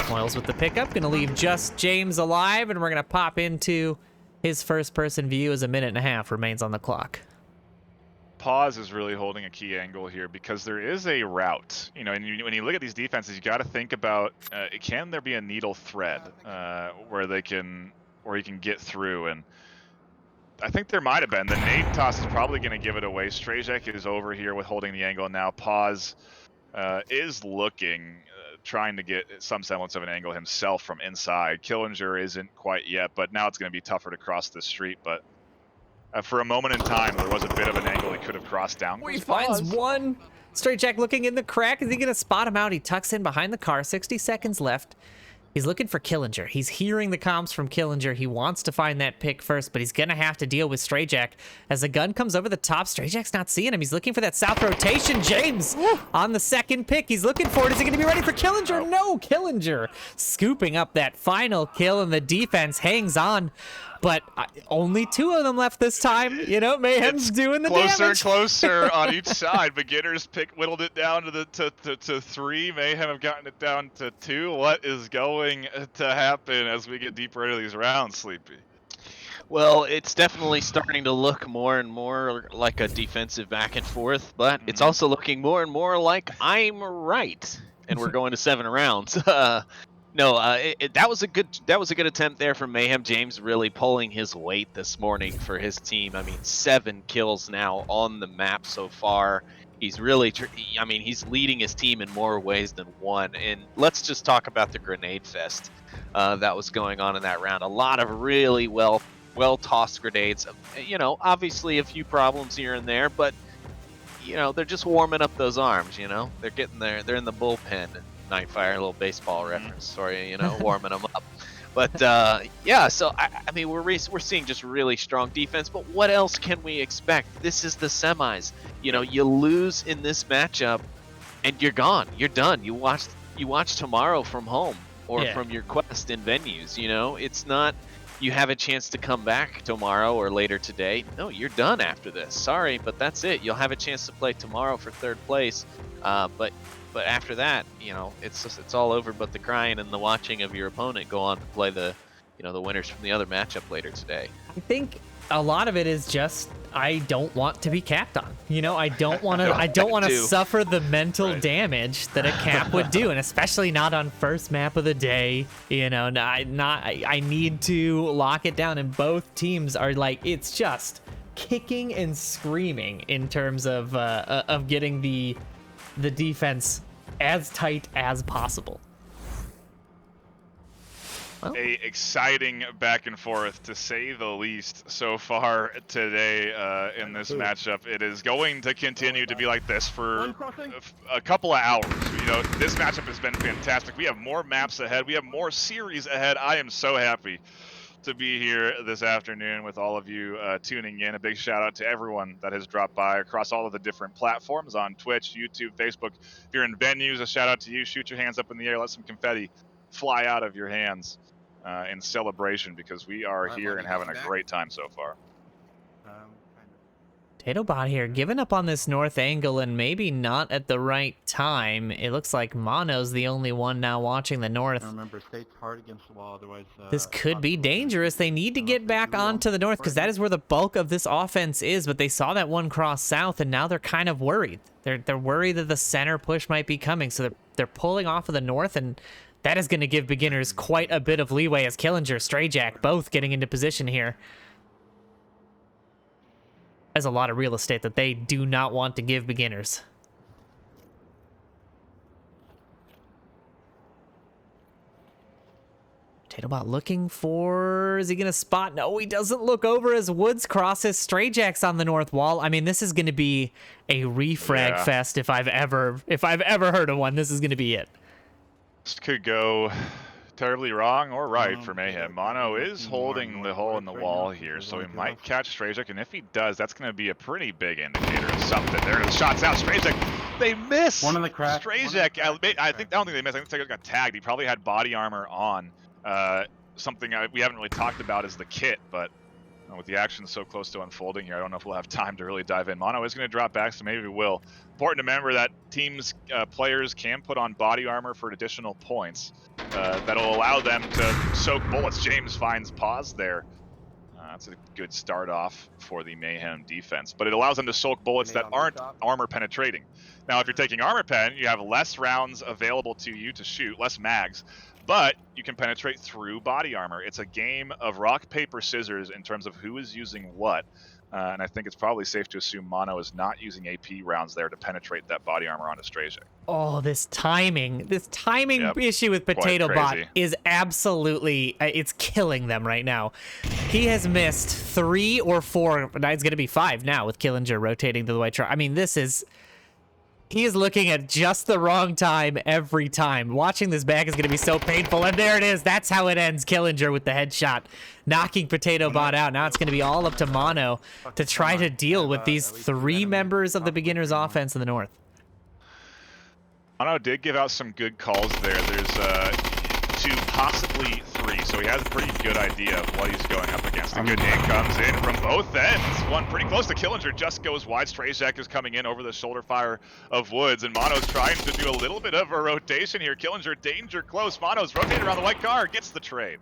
Smoils with the pickup. Going to leave just James alive, and we're going to pop into his first-person view as a minute and a half remains on the clock. Pause is really holding a key angle here because there is a route, you know, and when you look at these defenses, you got to think about can there be a needle thread where he can get through, and I think there might have been. The nade toss is probably going to give it away. Strayjack is over here with holding the angle now. Pause is looking, trying to get some semblance of an angle himself from inside. Killinger isn't quite yet, but now it's going to be tougher to cross the street, but for a moment in time, there was a bit of an angle he could have crossed down. He finds one. Strayjack looking in the crack. Is he going to spot him out? He tucks in behind the car. 60 seconds left. He's looking for Killinger. He's hearing the comms from Killinger. He wants to find that pick first, but he's going to have to deal with Strayjack. As the gun comes over the top, Strayjack's not seeing him. He's looking for that south rotation. James on the second pick. He's looking for it. Is he going to be ready for Killinger? No, Killinger scooping up that final kill, and the defense hangs on. But only two of them left this time. You know, Mayhem's doing the damage. Closer and closer on each side. Beginners whittled it down to 3. Mayhem have gotten it down to 2. What is going to happen as we get deeper into these rounds, Sleepy? Well, it's definitely starting to look more and more like a defensive back and forth, but it's also looking more and more like I'm right, and we're going to 7 rounds. No, that was a good attempt there from Mayhem. James really pulling his weight this morning for his team. I mean, 7 kills now on the map so far. He's really, he's leading his team in more ways than one. And let's just talk about the grenade fest that was going on in that round. A lot of really well tossed grenades. You know, obviously a few problems here and there, but you know, they're just warming up those arms. You know, they're getting there. They're in the bullpen. NightFiree, a little baseball reference. Sorry, you know, warming them up. But yeah, so I mean, we're seeing just really strong defense. But what else can we expect? This is the semis. You know, you lose in this matchup, and you're gone. You're done. You watch tomorrow from home or from your quest in venues. You know, it's not. You have a chance to come back tomorrow or later today. No, you're done after this. Sorry, but that's it. You'll have a chance to play tomorrow for 3rd place. But after that, you know, it's all over but the crying and the watching of your opponent go on to play the winners from the other matchup later today. I think a lot of it is just I don't want to be capped on. You know, I don't want to suffer the mental damage that a cap would do, and especially not on first map of the day. You know, I need to lock it down, and both teams are like, it's just kicking and screaming in terms of getting the defense as tight as possible. Well, a exciting back and forth, to say the least, so far today in this matchup. It is going to continue to be like this for a couple of hours. You know, this matchup has been fantastic. We have more maps ahead. We have more series ahead. I am so happy to be here this afternoon with all of you tuning in. A big shout out to everyone that has dropped by across all of the different platforms on Twitch, YouTube, Facebook. If you're in venues, a shout out to you. Shoot your hands up in the air. Let some confetti fly out of your hands in celebration, because we are here and having a great time so far. TatoBot here, giving up on this north angle, and maybe not at the right time. It looks like Mono's the only one now watching the north. Remember, stay hard against the wall, otherwise this could be dangerous. They need to get back onto the north, because that is where the bulk of this offense is, but they saw that one cross south, and now they're kind of worried. They're worried that the center push might be coming, so they're pulling off of the north, and that is going to give beginners quite a bit of leeway as Killinger, Strayjack, both getting into position here. There's a lot of real estate that they do not want to give beginners. Potatobot looking for... Is he going to spot? No, he doesn't look over as Woods crosses. Stray Jack's on the north wall. I mean, this is going to be a refrag fest if I've ever heard of one. This is going to be it. This could go terribly wrong or right for Mayhem. Mono is holding the hole in the wall here, so he might catch Strajek, and if he does, that's going to be a pretty big indicator of something. There are the shots out. Strajek, they miss! One of the cracks. Strajek, I don't think they missed. I think Strajek got tagged. He probably had body armor on. Something we haven't really talked about is the kit, but with the action so close to unfolding here, I don't know if we'll have time to really dive in. Mono is going to drop back, so maybe we will. Important to remember that teams, players can put on body armor for additional points. That'll allow them to soak bullets. James finds pause there. That's a good start off for the Mayhem defense, but it allows them to soak bullets that aren't armor penetrating. Now, if you're taking armor pen, you have less rounds available to you to shoot, less mags, but you can penetrate through body armor. It's a game of rock, paper, scissors in terms of who is using what. And I think it's probably safe to assume Mono is not using AP rounds there to penetrate that body armor onto Strajek. Oh, this timing issue with Potatobot is absolutely, it's killing them right now. He has missed 3 or 4, it's going to be 5 now with Killinger rotating to the white truck. I mean, he is looking at just the wrong time every time. Watching this back is going to be so painful. And there it is. That's how it ends. Killinger with the headshot, knocking Potatobot out. Now it's going to be all up to Mono to try to deal with these 3 members of the beginner's offense in the north. Mono did give out some good calls there. There's 2, possibly 3, so he has a pretty good idea of what he's going up against. A good nade comes in from both ends. One pretty close to Killinger, just goes wide. Strajek is coming in over the shoulder fire of Woods, and Mono's trying to do a little bit of a rotation here. Killinger, danger close. Mono's rotated around the white car, gets the trade.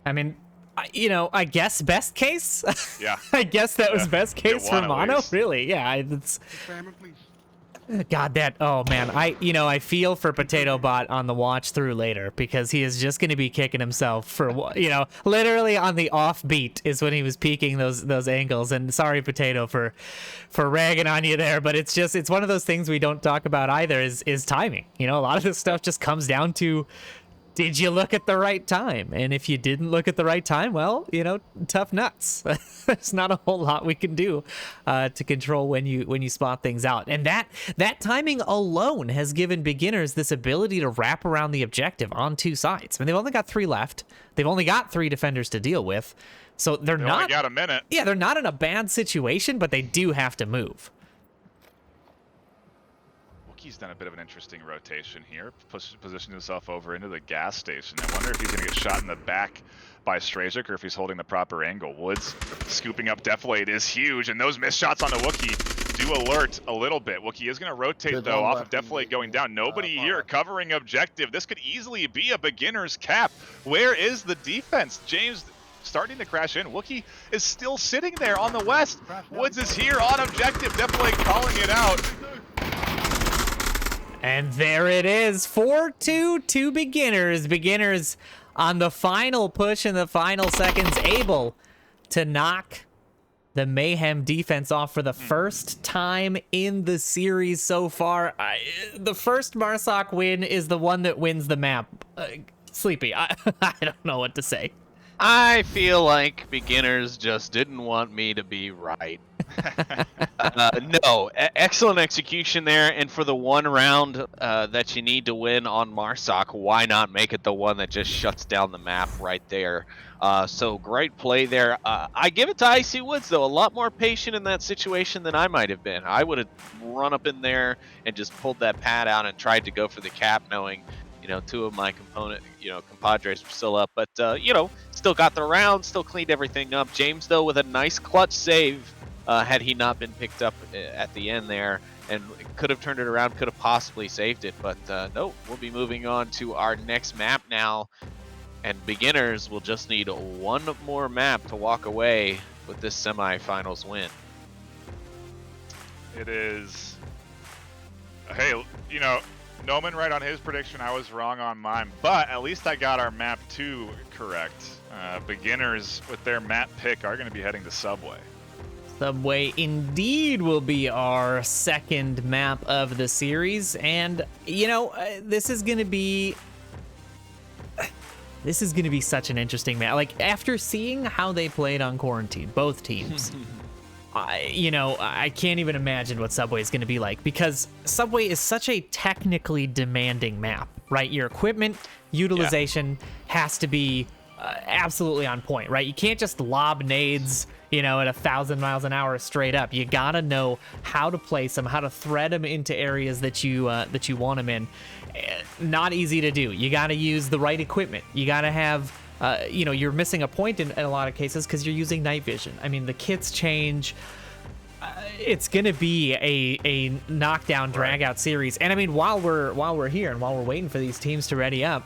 I mean, I guess best case? Yeah. I guess that was best case for Mono? Really? Yeah. It's... God, oh man, I feel for Potatobot on the watch through later, because he is just going to be kicking himself for, literally on the offbeat is when he was peaking those angles. And sorry, Potato, for ragging on you there, but it's one of those things we don't talk about either is timing. A lot of this stuff just comes down to, did you look at the right time? And if you didn't look at the right time, well, tough nuts. There's not a whole lot we can do to control when you spot things out. And that timing alone has given beginners this ability to wrap around the objective on 2 sides. I mean, they've only got 3 left. They've only got 3 defenders to deal with. So they only got a minute. Yeah, they're not in a bad situation, but they do have to move. He's done a bit of an interesting rotation here, positioned himself over into the gas station. I wonder if he's going to get shot in the back by Strajek or if he's holding the proper angle. Woods scooping up Deflate is huge, and those missed shots on the Wookiee do alert a little bit. Wookiee is going to rotate, though, off of Deflate going down. Nobody here covering objective. This could easily be a beginner's cap. Where is the defense? James starting to crash in. Wookiee is still sitting there on the west. Woods is here on objective. Deflate calling it out. And there it is, 4-2 to beginners. Beginners on the final push in the final seconds, able to knock the Mayhem defense off for the first time in the series so far. The first Marsoc win is the one that wins the map. Sleepy, I don't know what to say. I feel like beginners just didn't want me to be right. No, excellent execution there, and for the one round that you need to win on Marsoc, why not make it the one that just shuts down the map right there? So great play there. I give it to Icy Woods, though, a lot more patient in that situation than I might have been. I would have run up in there and just pulled that pad out and tried to go for the cap, knowing 2 of my compadres were still up, but still got the round, still cleaned everything up. James, though, with a nice clutch save, had he not been picked up at the end there, and could have turned it around, could have possibly saved it, but no, we'll be moving on to our next map now, and beginners will just need 1 more map to walk away with this semifinals win. It is, hey, Noman right on his prediction, I was wrong on mine, but at least I got our map 2 correct. Beginners with their map pick are going to be heading to Subway. Subway indeed will be our second map of the series, and you know, this is gonna be such an interesting map. Like, after seeing how they played on Quarantine, both teams, I can't even imagine what Subway is gonna be like, because Subway is such a technically demanding map, right? Your equipment utilization has to be absolutely on point, right? You can't just lob nades, at 1,000 miles an hour straight up. You gotta know how to place them, how to thread them into areas that you want them in. Not easy to do. You gotta use the right equipment. You gotta have, you're missing a point in a lot of cases because you're using night vision. I mean, the kits change. It's gonna be a knockdown, drag out series. And I mean, while we're here and while we're waiting for these teams to ready up,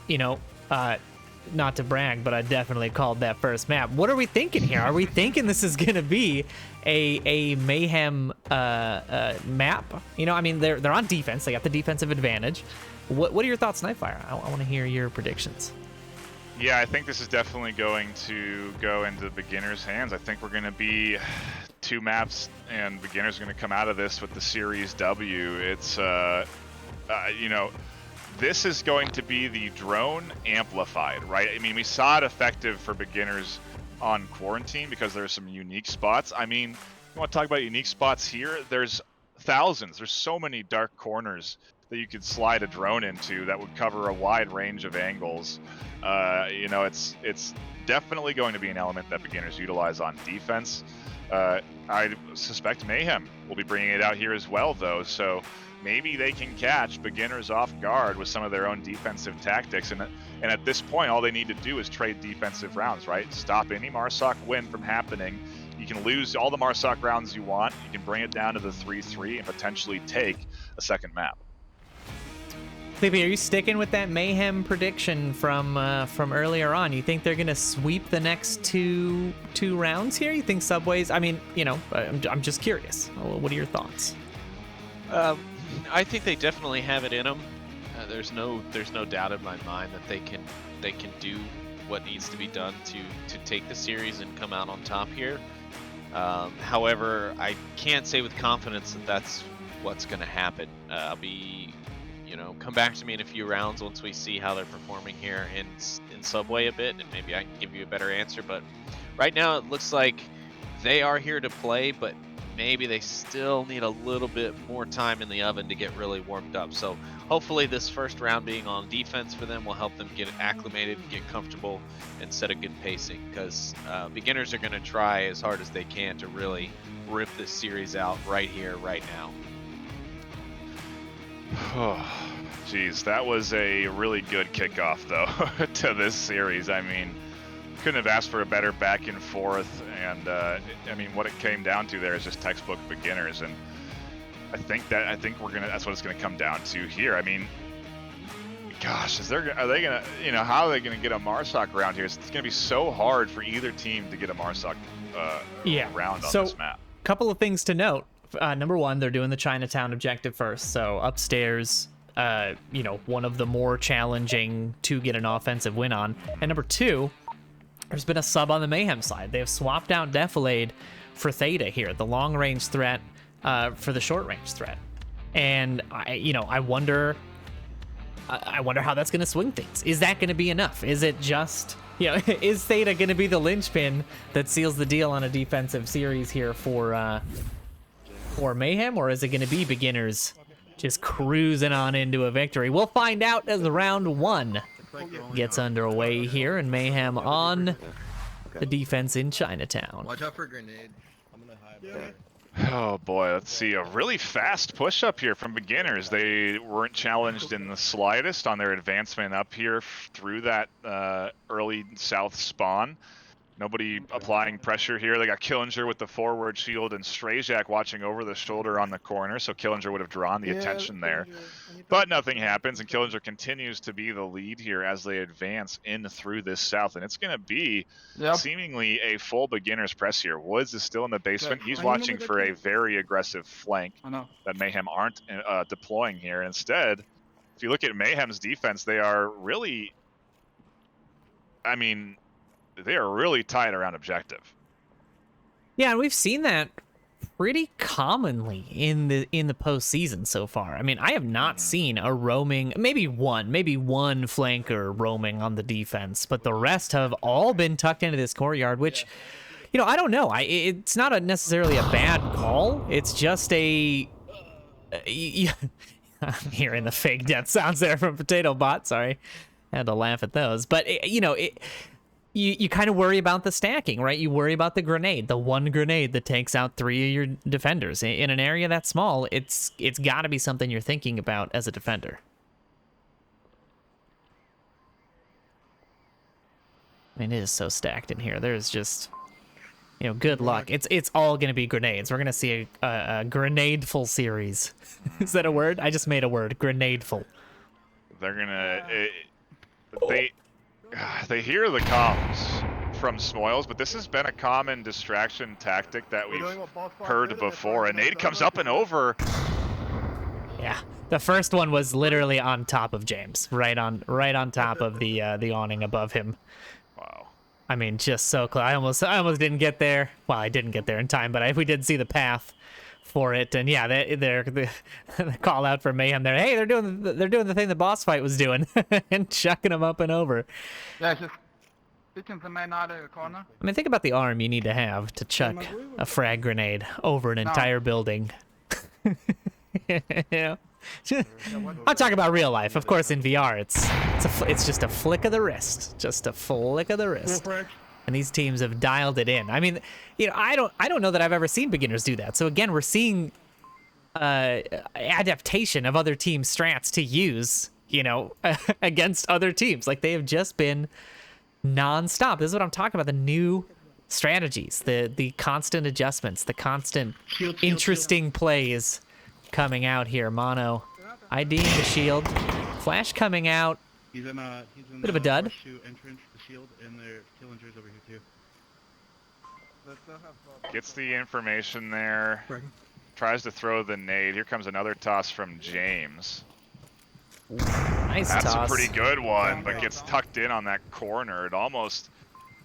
not to brag, but I definitely called that first map. What are we thinking here? Are we thinking this is gonna be a Mayhem map? I mean, they're on defense. They got the defensive advantage. What are your thoughts, NightFiree? I want to hear your predictions. Yeah, I think this is definitely going to go into beginners' hands. I think we're going to be 2 maps, and beginners are going to come out of this with the Series W. It's, this is going to be the drone amplified, right? I mean, we saw it effective for beginners on Quarantine because there's some unique spots. I mean, you want to talk about unique spots here? There's thousands. There's so many dark corners that you could slide a drone into that would cover a wide range of angles. It's definitely going to be an element that beginners utilize on defense. I suspect Mayhem will be bringing it out here as well, though, so maybe they can catch beginners off guard with some of their own defensive tactics. And at this point, all they need to do is trade defensive rounds, right? Stop any Marsoc win from happening. You can lose all the Marsoc rounds you want. You can bring it down to the 3-3 and potentially take a second map. Sleepy, are you sticking with that Mayhem prediction from earlier on? You think they're gonna sweep the next two rounds here? You think Subway's? I mean, I'm just curious. What are your thoughts? I think they definitely have it in them. There's no doubt in my mind that they can do what needs to be done to take the series and come out on top here. However, I can't say with confidence that that's what's going to happen. I'll be, come back to me in a few rounds once we see how they're performing here in Subway a bit, and maybe I can give you a better answer. But right now it looks like they are here to play, but maybe they still need a little bit more time in the oven to get really warmed up. So hopefully this first round being on defense for them will help them get acclimated, get comfortable, and set a good pacing, because beginners are going to try as hard as they can to really rip this series out right here, right now. Oh, geez, that was a really good kickoff, though, to this series. I mean, couldn't have asked for a better back and forth, and I mean, what it came down to there is just textbook beginners, and I think that's what it's gonna come down to here. I mean, gosh, are they gonna, how are they gonna get a Marsoc round here? It's gonna be so hard for either team to get a Marsoc round on this map. Couple of things to note. Number one, they're doing the Chinatown objective first, so upstairs, one of the more challenging to get an offensive win on. And number two, there's been a sub on the Mayhem side. They have swapped out Defilade for Theta here, the long-range threat for the short-range threat. And I wonder how that's going to swing things. Is that going to be enough? Is it just, is Theta going to be the linchpin that seals the deal on a defensive series here for Mayhem, or is it going to be beginners just cruising on into a victory? We'll find out as round one gets underway here, and Mayhem on the defense in Chinatown. Watch out for a grenade. I'm gonna hide. Oh boy, let's see, a really fast push up here from beginners. They weren't challenged in the slightest on their advancement up here through that early south spawn. Nobody applying pressure here. They got Killinger with the forward shield and Strayjak watching over the shoulder on the corner, so Killinger would have drawn the attention there. But nothing happens, and Killinger continues to be the lead here as they advance in through this south, and it's going to be seemingly a full beginner's press here. Woods is still in the basement. He's watching for a very aggressive flank that Mayhem aren't deploying here. Instead, if you look at Mayhem's defense, they are really, they are really tight around objective. Yeah, and we've seen that pretty commonly in the postseason so far. I mean, I have not seen a roaming, maybe one flanker roaming on the defense, but the rest have all been tucked into this courtyard, which, you know, I don't know. It's not necessarily a bad call. It's just a... I'm hearing the fake death sounds there from Potato Bot. Sorry. I had to laugh at those. But, you know, you kind of worry about the stacking, right? You worry about the grenade, the one grenade that takes out 3 of your defenders. In an area that small, it's got to be something you're thinking about as a defender. I mean, it is so stacked in here. There's just, you know, good luck. It's all going to be grenades. We're going to see a grenade-full series. Is that a word? I just made a word. Grenade-full. They're going to... They hear the comms from Smoils, but this has been a common distraction tactic that we've heard before. A nade comes up and over. Yeah, the first one was literally on top of James, right on top of the awning above him. Wow. I mean, just so close. I almost didn't get there. Well, I didn't get there in time, but we did see the path for it, and yeah, they're the call out for Mayhem there. Hey, they're doing the thing the boss fight was doing, and chucking them up and over. Yeah, just picking the man out of the corner. I mean, think about the arm you need to have to chuck a frag grenade over an entire building. Yeah. I'm talking about real life. Of course, in VR, it's just a flick of the wrist, just a flick of the wrist. And these teams have dialed it in. I mean, you know, I don't know that I've ever seen beginners do that. So again, we're seeing adaptation of other team strats to use, you know, against other teams. Like, they have just been non-stop. This is what I'm talking about. The new strategies, the constant adjustments, the constant interesting plays coming out here. Mono IDing the shield. Flash coming out. He's in Bit of a dud. Entrance, the shield, and their Killingers over here too. Gets the information there. Tries to throw the nade. Here comes another toss from James. Nice That's toss. a pretty good one, but gets tucked in on that corner. It almost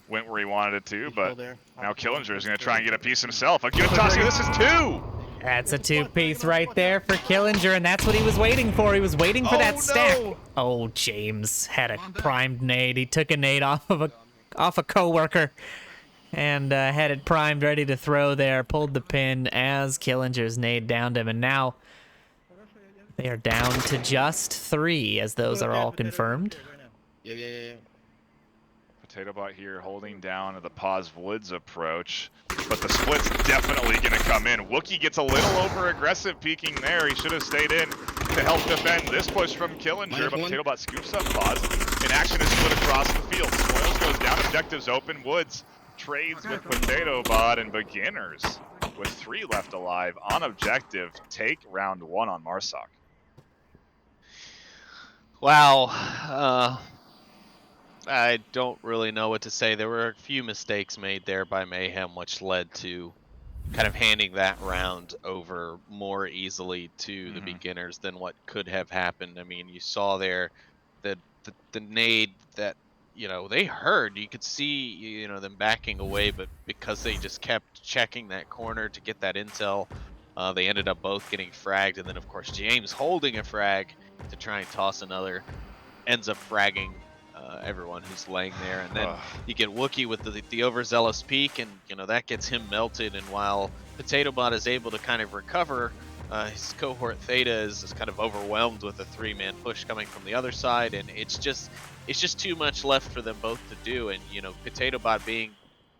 went where he wanted it to, but now Killinger is going to try and get a piece himself. A good toss here. This is 2! That's a 2-piece right there for Killinger, and that's what he was waiting for. He was waiting for that stack. Oh, James had a primed nade. He took a nade off a coworker and had it primed, ready to throw there. Pulled the pin as Killinger's nade downed him, and now they are down to just 3, as those are all confirmed. Yeah. Potato Bot here holding down the Pause Woods approach, but the split's definitely going to come in. Wookie gets a little over-aggressive peeking there. He should have stayed in to help defend this push from Killinger, but Potato Bot scoops up Pause. In action is split across the field. Spoils goes down, objectives open. Woods trades with Potato Bot, and Beginners, with 3 left alive on objective, take round 1 on Marsoc. Wow. I don't really know what to say. There were a few mistakes made there by Mayhem, which led to kind of handing that round over more easily to the beginners than what could have happened. I mean, you saw there the nade that, you know, they heard. You could see, you know, them backing away, but because they just kept checking that corner to get that intel, they ended up both getting fragged. And then, of course, James holding a frag to try and toss another, ends up fragging everyone who's laying there, and then you get Wookie with the overzealous peek, and you know that gets him melted. And while Potato Bot is able to kind of recover, his cohort Theta is kind of overwhelmed with a 3-man push coming from the other side, and it's just too much left for them both to do. And you know, Potato Bot, being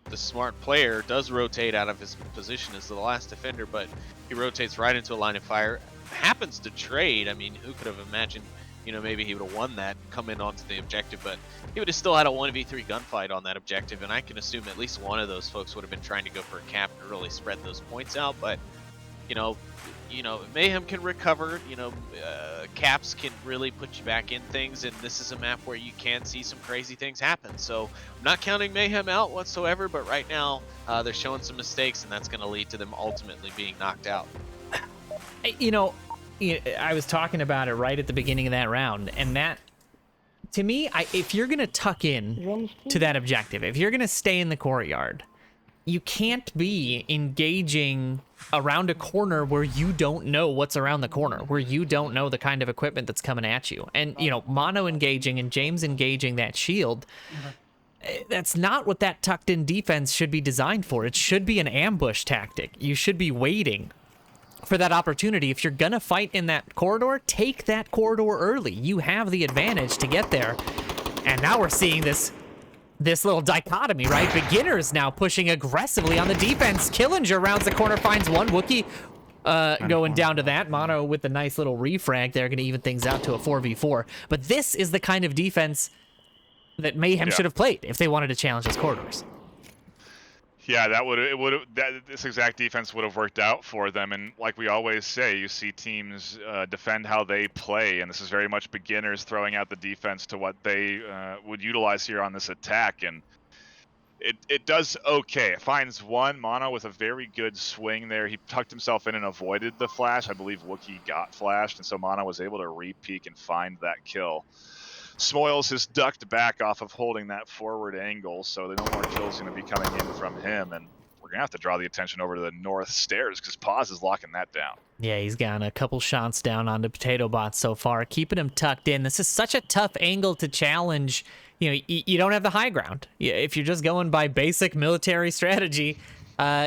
the smart player, does rotate out of his position as the last defender, but he rotates right into a line of fire, happens to trade. I mean, who could have imagined, you know, maybe he would have won that, come in onto the objective, but he would have still had a 1v3 gunfight on that objective, and I can assume at least one of those folks would have been trying to go for a cap and really spread those points out. But you know, Mayhem can recover. You know, caps can really put you back in things, and this is a map where you can see some crazy things happen. So I'm not counting Mayhem out whatsoever, but right now they're showing some mistakes, and that's going to lead to them ultimately being knocked out. You know, I was talking about it right at the beginning of that round, and that, to me, if you're going to tuck in to that objective, if you're going to stay in the courtyard, you can't be engaging around a corner where you don't know what's around the corner, where you don't know the kind of equipment that's coming at you. And, you know, Mono engaging and James engaging that shield, that's not what that tucked in defense should be designed for. It should be an ambush tactic. You should be waiting for that opportunity. If you're gonna fight in that corridor, take that corridor early. You have the advantage to get there. And now we're seeing this little dichotomy, right? Beginners now pushing aggressively on the defense. Killinger rounds the corner, finds one. Wookie going down to that. Mono with a nice little refrag there, going to even things out to a 4v4. But this is the kind of defense that Mayhem should have played if they wanted to challenge those corridors. Yeah, this exact defense would have worked out for them. And like we always say, you see teams defend how they play, and this is very much beginners throwing out the defense to what they would utilize here on this attack. And it does okay. It finds one. Mono with a very good swing there. He tucked himself in and avoided the flash. I believe Wookie got flashed, and so Mono was able to re-peek and find that kill. Smoils has ducked back off of holding that forward angle, so no more kills going to be coming in from him, and we're going to have to draw the attention over to the north stairs because Paz is locking that down. Yeah, he's gotten a couple shots down onto Potato Bot so far, keeping him tucked in. This is such a tough angle to challenge. You know, you don't have the high ground. If you're just going by basic military strategy,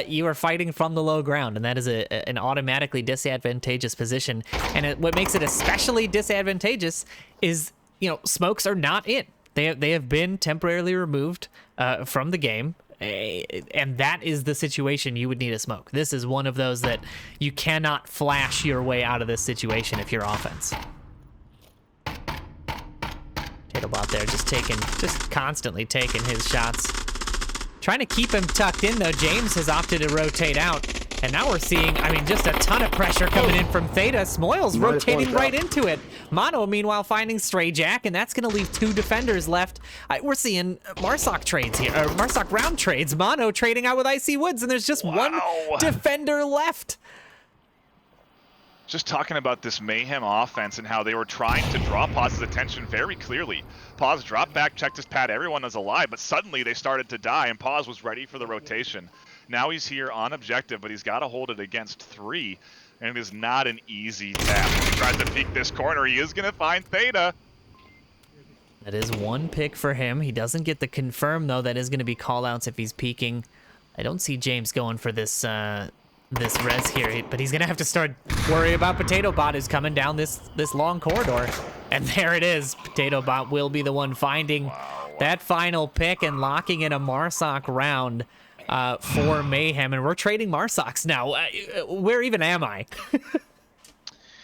you are fighting from the low ground, and that is an automatically disadvantageous position. And what makes it especially disadvantageous is, you know, smokes are not in. They have been temporarily removed from the game, and that is the situation you would need a smoke. This is one of those that you cannot flash your way out of this situation if you're offense. Tattlebot there just constantly taking his shots. Trying to keep him tucked in, though. James has opted to rotate out. And now we're seeing, I mean, just a ton of pressure coming in from Theta. Smoils rotating right into it. Mono, meanwhile, finding Stray Jack, and that's going to leave two defenders left. We're seeing Marsoc trades here, or Marsoc round trades. Mono trading out with Icy Woods, and there's just one defender left. Just talking about this Mayhem offense and how they were trying to draw Paz's attention very clearly. Paz dropped back, checked his pad, everyone was alive, but suddenly they started to die, and Paz was ready for the rotation. Now he's here on objective, but he's got to hold it against 3, and it is not an easy task. He tries to peek this corner. He is going to find Theta. That is one pick for him. He doesn't get the confirm, though. That is going to be call-outs if he's peeking. I don't see James going for this this res here, but he's going to have to start worry about Potato Bot who's coming down this long corridor. And there it is. Potato Bot will be the one finding that final pick and locking in a Marsoc round for Mayhem, and we're trading Marsocs now. Where even am I?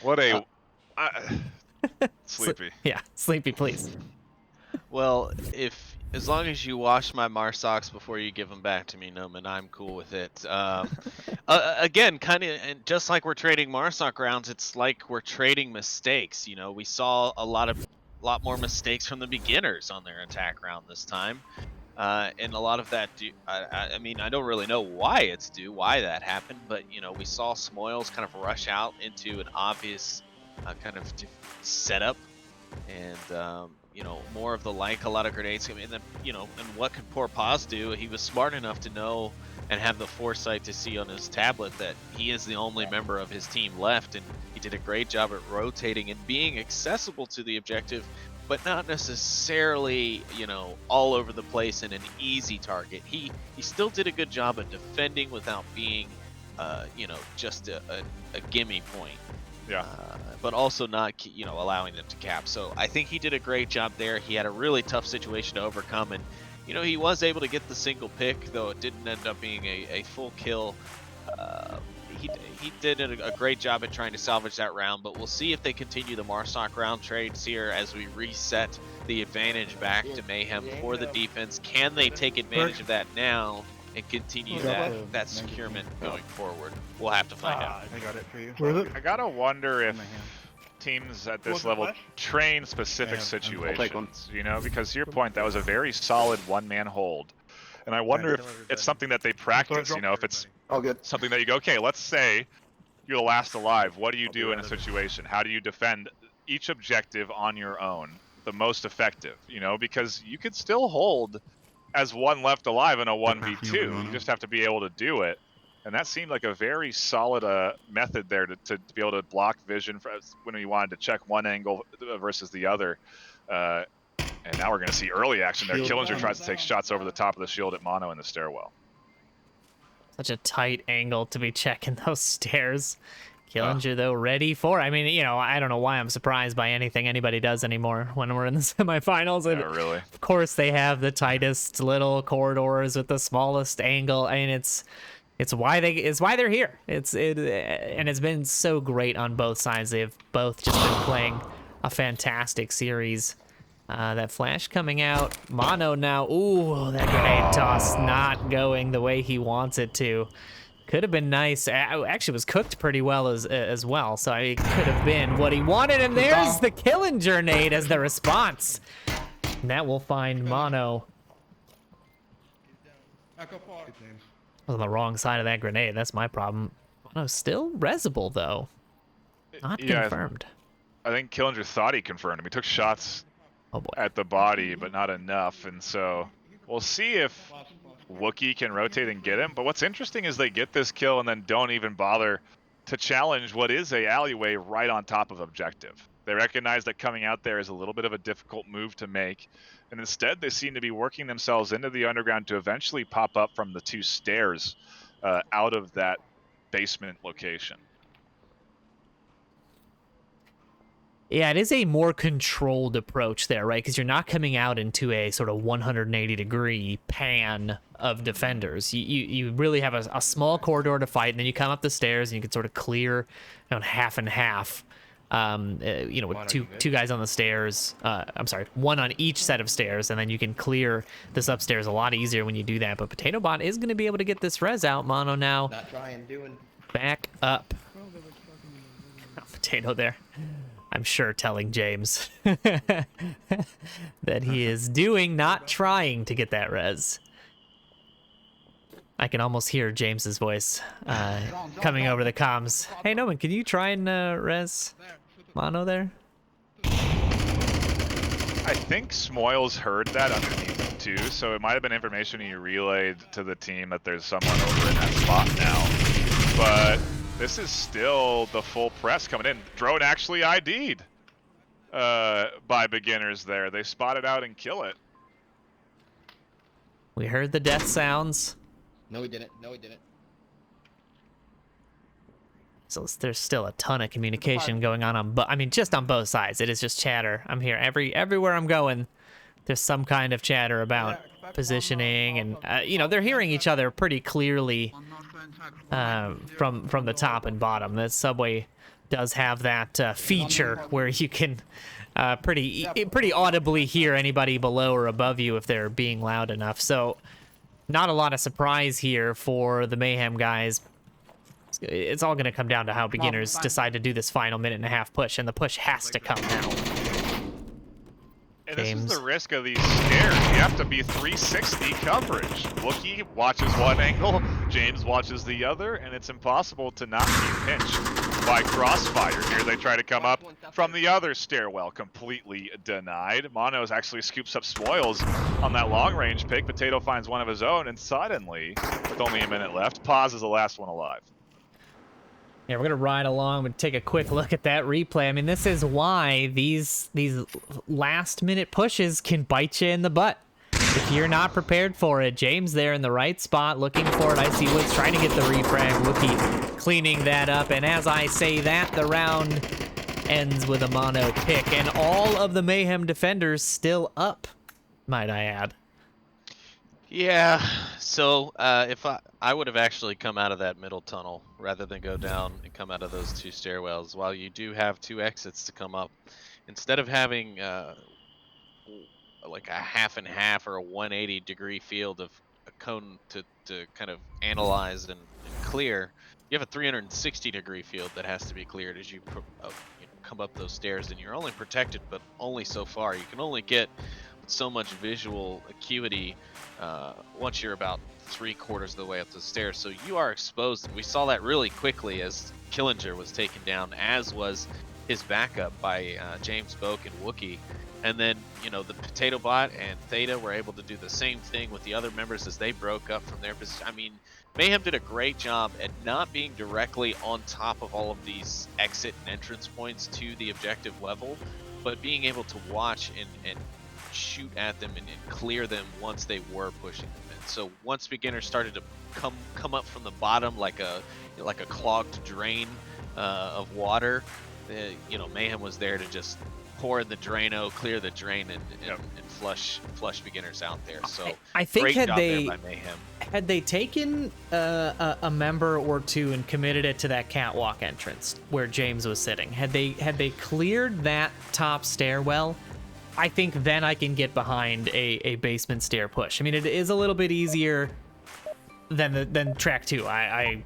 What a Sleepy. Yeah, Sleepy, please. Well, as long as you wash my Marsocs before you give them back to me, Noman, I'm cool with it. Again, kind of, and just like we're trading Marsoc rounds, it's like we're trading mistakes. You know, we saw a lot more mistakes from the beginners on their attack round this time. And a lot of that, I mean, I don't really know why that happened, but, you know, we saw Smoils kind of rush out into an obvious kind of setup, and, you know, more of the a lot of grenades. I mean, then, you know, and what could poor Paz do? He was smart enough to know and have the foresight to see on his tablet that he is the only member of his team left, and he did a great job at rotating and being accessible to the objective, but not necessarily, you know, all over the place and an easy target. He still did a good job at defending without being, you know, just a gimme point. Yeah. But also not, you know, allowing them to cap. So I think he did a great job there. He had a really tough situation to overcome, and, you know, he was able to get the single pick, though it didn't end up being a full kill. He did a great job at trying to salvage that round, but we'll see if they continue the Marsoc round trades here as we reset the advantage back to Mayhem for the defense. Can they take advantage of that now and continue that securement going forward? We'll have to find out. I got it for you. I gotta wonder if teams at this level train specific situations, you know, because to your point, that was a very solid one-man hold. And I wonder if it's something that they practice, you know, if it's something that you go, okay, let's say you're the last alive. What do you do in a situation? How do you defend each objective on your own the most effective, you know, because you could still hold as one left alive in a passing 1v2. over You mono. just have to be able to do it. And that seemed like a very solid method there to be able to block vision for when we wanted to check one angle versus the other. And now we're going to see early action there. Shield Killinger down. tries to take shots over the top of the shield at Mono in the stairwell. Such a tight angle to be checking those stairs. Killinger, though, ready for it. I mean, you know, I don't know why I'm surprised by anything anybody does anymore when we're in the semifinals. Yeah, really. Of course, they have the tightest little corridors with the smallest angle. I mean, it's why they're here. And it's been so great on both sides. They've both just been playing a fantastic series. That flash coming out. Mono now. Ooh, that grenade toss not going the way he wants it to. Could have been nice. Actually, was cooked pretty well as well. So it could have been what he wanted. And there's the Killinger nade as the response. And that will find Mono. On the wrong side of that grenade. That's my problem. Mono's still resable though. Not confirmed. I think Killinger thought he confirmed him. He took shots at the body, but not enough. And so we'll see if Wookiee can rotate and get him. But what's interesting is they get this kill and then don't even bother to challenge what is a alleyway right on top of objective. They recognize that coming out there is a little bit of a difficult move to make. And instead, they seem to be working themselves into the underground to eventually pop up from the 2 stairs out of that basement location. Yeah, it is a more controlled approach there, right? Because you're not coming out into a sort of 180-degree pan of defenders. You really have a small corridor to fight, and then you come up the stairs, and you can sort of clear half and half. With two guys on the stairs. I'm sorry, one on each set of stairs, and then you can clear this upstairs a lot easier when you do that. But Potato Bot is going to be able to get this res out. Mono now back up. Oh, Potato there. I'm sure telling James that he is not trying to get that res. I can almost hear James's voice coming over the comms. Hey, Noman, can you try and res Mono there? I think Smoils heard that underneath him too, so it might have been information he relayed to the team that there's someone over in that spot now. But this is still the full press coming in. Drone actually ID'd by beginners there. They spot it out and kill it. We heard the death sounds. No, he didn't. No, he didn't. So there's still a ton of communication going on but I mean, just on both sides. It is just chatter. I'm here everywhere I'm going. There's some kind of chatter about positioning, and they're hearing each other pretty clearly from the top and bottom. The subway does have that feature where you can pretty audibly hear anybody below or above you if they're being loud enough. So not a lot of surprise here for the Mayhem guys. It's all going to come down to how beginners decide to do this final minute-and-a-half push, and the push has to come now. And this is the risk of these stairs. You have to be 360 coverage. Wookiee watches one angle, James watches the other, and it's impossible to not be pinched by Crossfire. Here they try to come up from the other stairwell, completely denied. Monos actually scoops up Smoils on that long-range pick. Potato finds one of his own, and suddenly, with only a minute left, Paz is the last one alive. Yeah, we're gonna ride along and take a quick look at that replay. I mean, this is why these last-minute pushes can bite you in the butt if you're not prepared for it. James there in the right spot, looking for it. I see Woods trying to get the refrag. Wookiee cleaning that up, and as I say that, the round ends with a mono pick, and all of the Mayhem defenders still up, might I add. Yeah, so if I would have actually come out of that middle tunnel rather than go down and come out of those 2 stairwells. While you do have 2 exits to come up, instead of having like a half and half or a 180-degree field of a cone to kind of analyze and clear, you have a 360-degree field that has to be cleared as you come up those stairs, and you're only protected, but only so far. You can only get so much visual acuity once you're about 3/4 of the way up the stairs, so you are exposed. And we saw that really quickly as Killinger was taken down, as was his backup by James Boak and Wookiee. And then, you know, the Potato Bot and Theta were able to do the same thing with the other members as they broke up from their position. I mean, Mayhem did a great job at not being directly on top of all of these exit and entrance points to the objective level, but being able to watch and shoot at them and clear them once they were pushing them in. So once beginners started to come up from the bottom like a clogged drain of water, you know, Mayhem was there to just pour in the Drano, clear the drain, and flush beginners out there. So I think great had job they there by Mayhem. had they taken a member or two and committed it to that catwalk entrance where James was sitting, had they cleared that top stairwell, I think then I can get behind a basement stair push. I mean, it is a little bit easier than track 2. I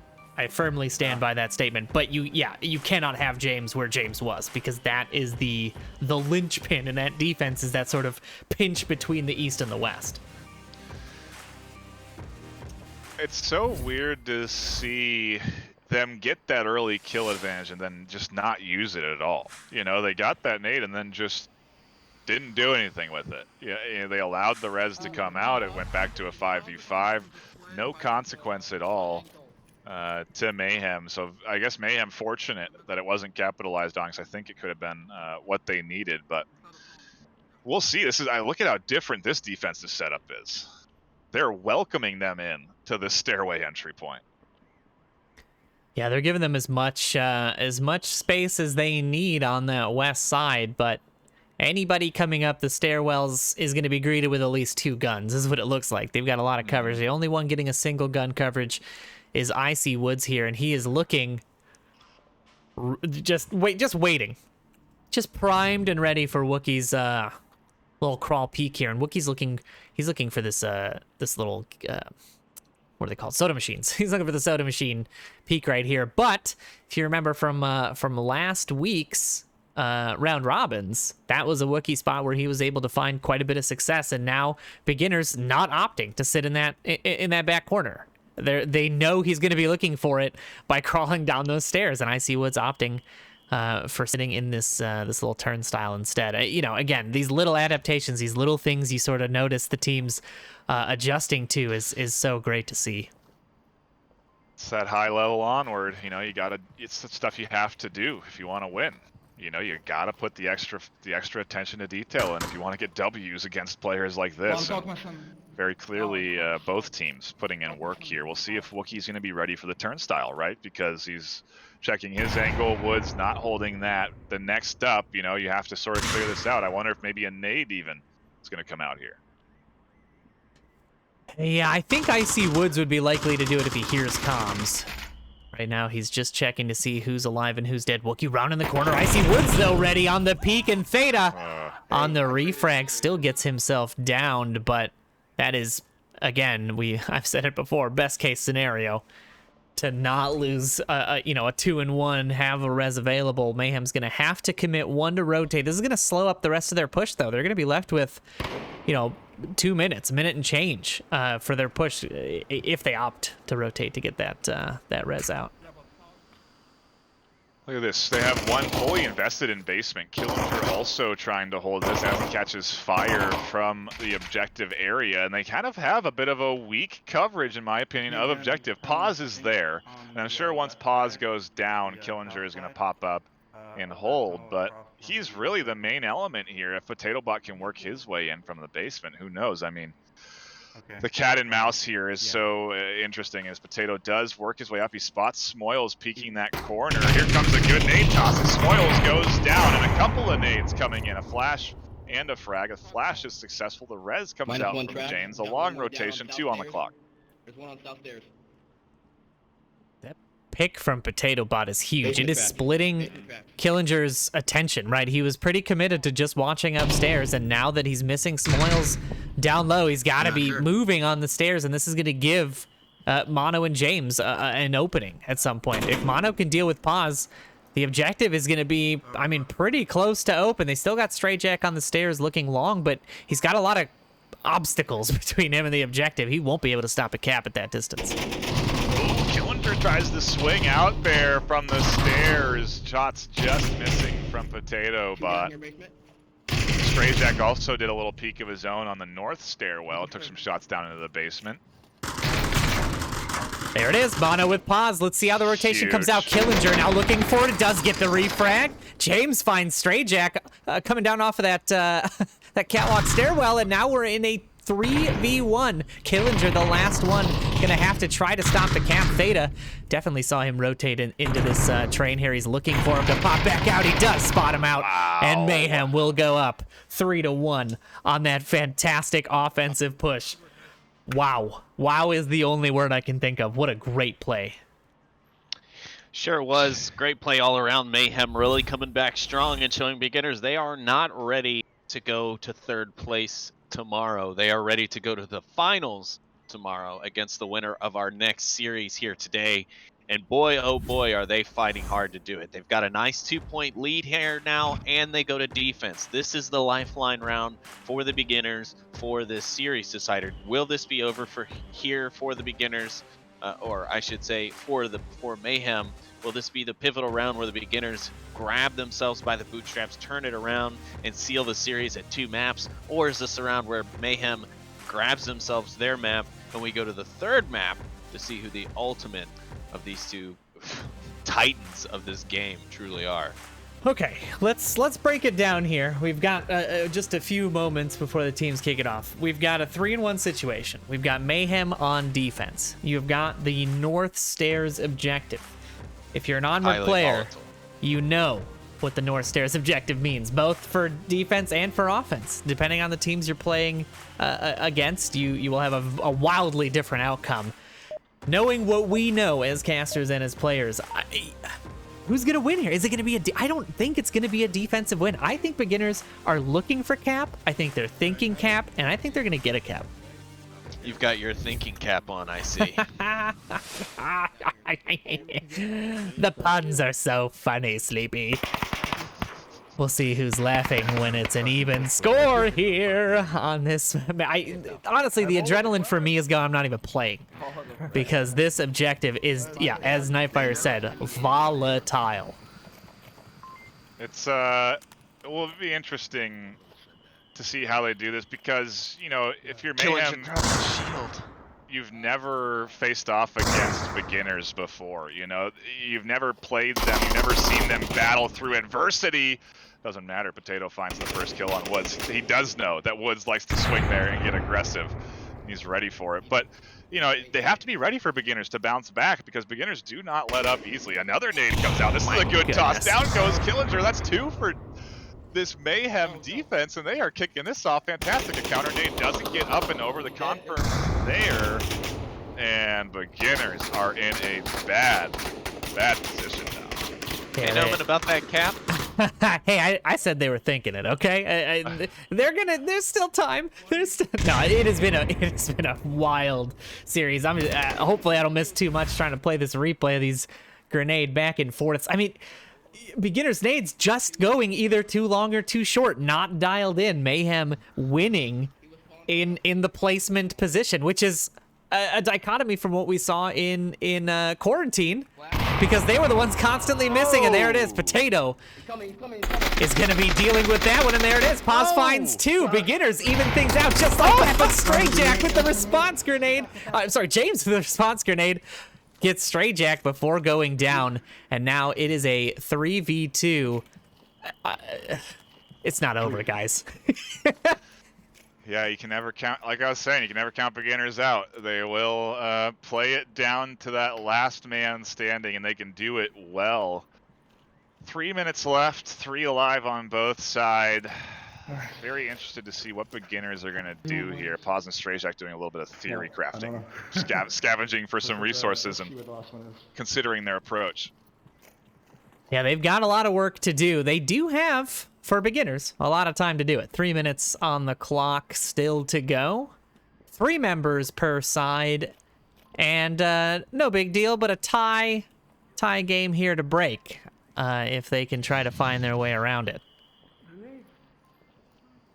firmly stand by that statement, but you cannot have James where James was, because that is the linchpin in that defense, is that sort of pinch between the East and the West. It's so weird to see them get that early kill advantage and then just not use it at all. You know, they got that nade and then just didn't do anything with it. Yeah, they allowed the res to come out. It went back to a 5v5. No consequence at all to Mayhem. So I guess Mayhem fortunate that it wasn't capitalized on, because I think it could have been what they needed. But we'll see. I look at how different this defensive setup is. They're welcoming them in to the stairway entry point. Yeah, they're giving them as much space as they need on that west side, but anybody coming up the stairwells is going to be greeted with at least 2 guns. This is what it looks like. They've got a lot of coverage. The only one getting a single gun coverage is Icy Woods here, and he is looking just waiting, just primed and ready for Wookie's little crawl peek here. And Wookie's looking for this little what are they called? Soda machines. He's looking for the soda machine peek right here. But if you remember from last week's round robins, that was a Wookiee spot where he was able to find quite a bit of success, and now beginners not opting to sit in that back corner. They know he's going to be looking for it by crawling down those stairs, and I see Woods opting for sitting in this little turnstile instead. You know, again, these little adaptations, these little things you sort of notice the teams adjusting to is so great to see. It's that high level onward. You know, it's the stuff you have to do if you want to win. You know, you got to put the extra attention to detail in if you want to get W's against players like this. Very clearly, both teams putting in work here. We'll see if Wookie's going to be ready for the turnstile, right? Because he's checking his angle. Woods not holding that. The next up, you know, you have to sort of clear this out. I wonder if maybe a nade even is going to come out here. Yeah, I think Icy Woods would be likely to do it if he hears comms. Right now, he's just checking to see who's alive and who's dead. Wookie round in the corner. Icy Woods, though, ready on the peak, and Theta on the refrag still gets himself downed, but that is, again, I've said it before, best case scenario. To not lose, a 2-in-1, have a res available. Mayhem's going to have to commit 1 to rotate. This is going to slow up the rest of their push, though. They're going to be left with, 2 minutes, a minute and change for their push if they opt to rotate to get that res out. Look at this. They have one fully invested in basement. Killinger also trying to hold this as he catches fire from the objective area. And they kind of have a bit of a weak coverage, in my opinion, of objective. Pause is there. And I'm sure once Pause goes down, Killinger is going to pop up and hold. But he's really the main element here. If Potato Bot can work his way in from the basement, who knows? I mean, the cat and mouse here is so interesting as Potato does work his way up. He spots Smoils peeking that corner. Here comes a good nade toss, and Smoils goes down, and a couple of nades coming in, a flash and a frag. A flash is successful. The res comes out from James. A long rotation, 2 on the clock. There's one on south stairs. That pick from Potato Bot is huge. It is splitting Killinger's attention, right? He was pretty committed to just watching upstairs, and now that he's missing Smoils down low, he's got to be moving on the stairs, and this is going to give Mono and James an opening at some point. If Mono can deal with Pause, the objective is going to be, pretty close to open. They still got Stray Jack on the stairs looking long, but he's got a lot of obstacles between him and the objective. He won't be able to stop a cap at that distance. Killinger tries to swing out there from the stairs. Shots just missing from Potato Bot. Strayjack also did a little peek of his own on the north stairwell. Took some shots down into the basement. There it is, Mono with pause. Let's see how the rotation Huge. comes out. Killinger now looking for it. Does get the refrag. James finds Strayjack coming down off of that that catwalk stairwell, and now we're in a 3v1. Killinger, the last one, gonna have to try to stop the cap. Theta definitely saw him rotate into this train here. He's looking for him to pop back out. He does spot him out, and Mayhem will go up 3-1 on that fantastic offensive push. Wow. Wow is the only word I can think of. What a great play. Sure was. Great play all around. Mayhem really coming back strong and showing beginners they are not ready to go to third place tomorrow. They are ready to go to the finals tomorrow against the winner of our next series here today. And boy, oh boy, are they fighting hard to do it. They've got a nice 2-point lead here now, and they go to defense. This is the lifeline round for the beginners for this series decider. Will this be over for the beginners, or I should say for Mayhem? Will this be the pivotal round where the beginners grab themselves by the bootstraps, turn it around, and seal the series at 2 maps? Or is this a round where Mayhem grabs themselves their map, and we go to the third map to see who the ultimate of these two titans of this game truly are? Okay, let's break it down here. We've got just a few moments before the teams kick it off. We've got a 3-1 situation. We've got Mayhem on defense. You've got the North Stairs objective. If you're an Onward player, volatile. you know what the North Stairs objective means, both for defense and for offense. Depending on the teams you're playing against, you will have a wildly different outcome. Knowing what we know as casters and as players, who's going to win here? Is it going to be I don't think it's going to be a defensive win. I think beginners are looking for cap. I think they're thinking cap, and I think they're going to get a cap. You've got your thinking cap on, I see. The puns are so funny, Sleepy. We'll see who's laughing when it's an even score here on this. Honestly, the adrenaline for me is gone. I'm not even playing because this objective is, yeah, as NightFiree said, volatile. It will be interesting to see how they do this because, you know, if you're Mayhem, you've never faced off against beginners before. You know, you've never played them. You've never seen them battle through adversity. Doesn't matter. Potato finds the first kill on Woods. He does know that Woods likes to swing there and get aggressive. He's ready for it. But, you know, they have to be ready for beginners to bounce back because beginners do not let up easily. Another nade comes out. This is a good toss. Down goes Killinger. That's 2 for this Mayhem defense, and they are kicking this off. Fantastic. A counter nade doesn't get up and over. The confirm there. And beginners are in a bad position now. You know about that cap? Hey, I said they were thinking it. Okay, there's still time. No. It has been a wild series. Hopefully I don't miss too much trying to play this replay of these grenade back and forths. I mean, beginners nades just going either too long or too short, not dialed in. Mayhem winning in the placement position, which is a dichotomy from what we saw in quarantine, because they were the ones constantly missing, and there it is. Potato is going to be dealing with that one, and there it is. Paz finds 2. Beginners even things out just like that, but Strayjack with the response grenade. James with the response grenade gets Strayjack before going down, and now it is a 3v2. It's not over, guys. Yeah, you can never count, like I was saying, you can never count beginners out. They will play it down to that last man standing, and they can do it well. 3 minutes left, 3 alive on both sides. Very interested to see what beginners are going to do here. Paz and Strayjack doing a little bit of theory crafting, scavenging for some resources and considering their approach. Yeah, they've got a lot of work to do. They do have, for beginners, a lot of time to do it. 3 minutes on the clock still to go. 3 members per side. And no big deal, but a tie game here to break if they can try to find their way around it.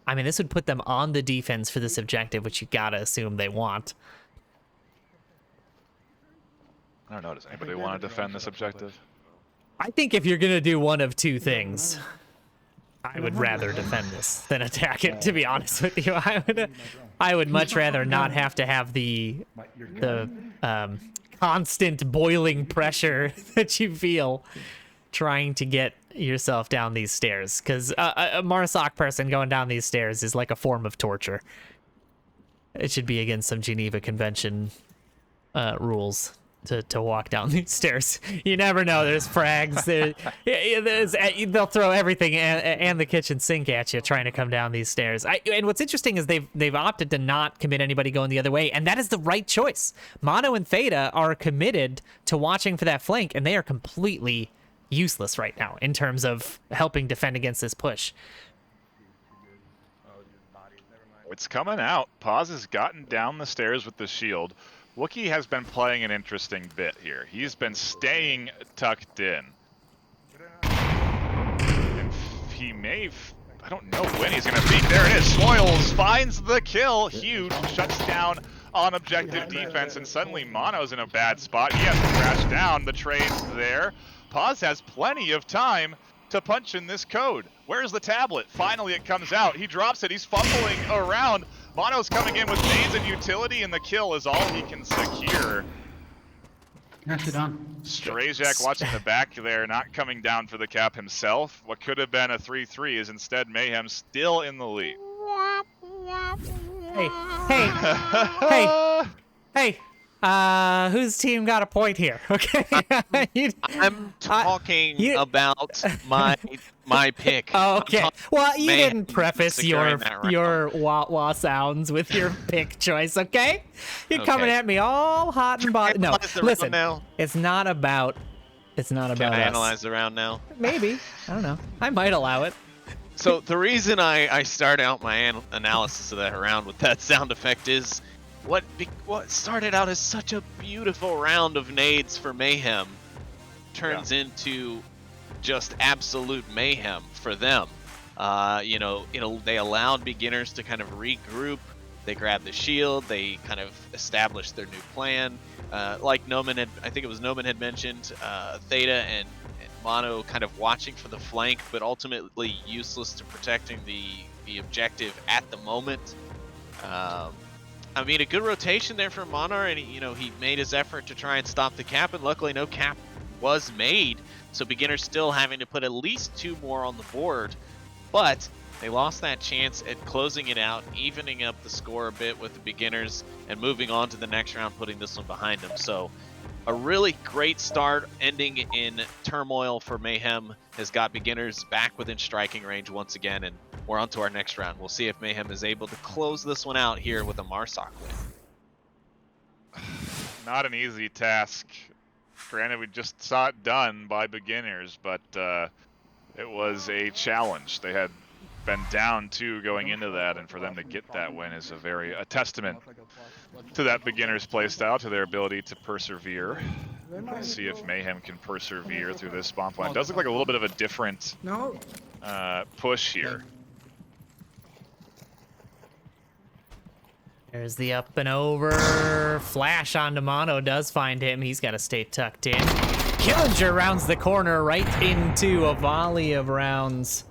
I mean, this would put them on the defense for this objective, which you gotta assume they want. I don't know, does anybody want to defend this objective? I think if you're gonna do one of 2 things, I would rather defend this than attack it, to be honest with you. I would much rather not have to have the constant boiling pressure that you feel trying to get yourself down these stairs, because a Marsoc person going down these stairs is like a form of torture. It should be against some Geneva Convention rules to walk down these stairs. You never know. There's frags. They'll throw everything and the kitchen sink at you trying to come down these stairs. And what's interesting is they've opted to not commit anybody going the other way, and that is the right choice. Mono and Theta are committed to watching for that flank, and they are completely useless right now in terms of helping defend against this push. It's coming out. Paz has gotten down the stairs with the shield. Wookie has been playing an interesting bit here. He's been staying tucked in. And he may... I don't know when he's going to peek. There it is. Spoils finds the kill. Huge. Shuts down on objective defense. And suddenly Mono's in a bad spot. He has to crash down. The trade's there. Paz has plenty of time to punch in this code. Where's the tablet? Finally it comes out. He drops it. He's fumbling around. Mono's coming in with nades and utility, and the kill is all he can secure. Nicely done. Strayjak watching the back there, not coming down for the cap himself. What could have been a 3-3 is instead Mayhem still in the lead. Hey, whose team got a point here? Okay. I'm talking about my pick. Oh, okay. Well, you Mayhem didn't preface your wah-wah sounds with your pick choice, okay? You're coming at me all hot and bothered. No, listen. It's not about us. Can I analyze the round now? Maybe. I don't know. I might allow it. So the reason I start out my analysis of that round with that sound effect is what started out as such a beautiful round of nades for Mayhem turns into just absolute mayhem for them. They allowed beginners to kind of regroup. They grabbed the shield. They kind of established their new plan. Like Noman had mentioned, Theta and Mono kind of watching for the flank, but ultimately useless to protecting the objective at the moment. I mean, a good rotation there for Mono, and he made his effort to try and stop the cap, and luckily no cap was made. So beginners still having to put at least 2 more on the board, but they lost that chance at closing it out, evening up the score a bit with the beginners, and moving on to the next round, putting this one behind them. So a really great start, ending in turmoil for Mayhem, has got beginners back within striking range once again, and we're on to our next round. We'll see if Mayhem is able to close this one out here with a Marsoc win. Not an easy task. Granted, we just saw it done by beginners, but it was a challenge. They had been down 2 going into that, and for them to get that win is a testament to that beginner's playstyle, to their ability to persevere. Let's see if Mayhem can persevere through this spawn point. It does look like a little bit of a different push here. There's the up and over. Flash onto Mono does find him. He's got to stay tucked in. Killinger rounds the corner right into a volley of rounds.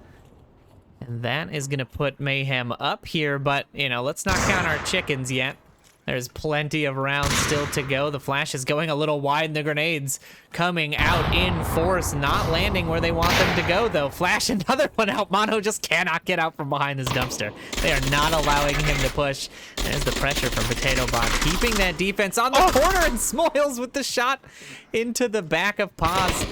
And that is going to put Mayhem up here, but, let's not count our chickens yet. There's plenty of rounds still to go. The flash is going a little wide, and the grenades coming out in force, not landing where they want them to go, though. Flash another one out. Mono just cannot get out from behind this dumpster. They are not allowing him to push. There's the pressure from Potato Bot, keeping that defense on the corner, and Smoils with the shot into the back of Paz.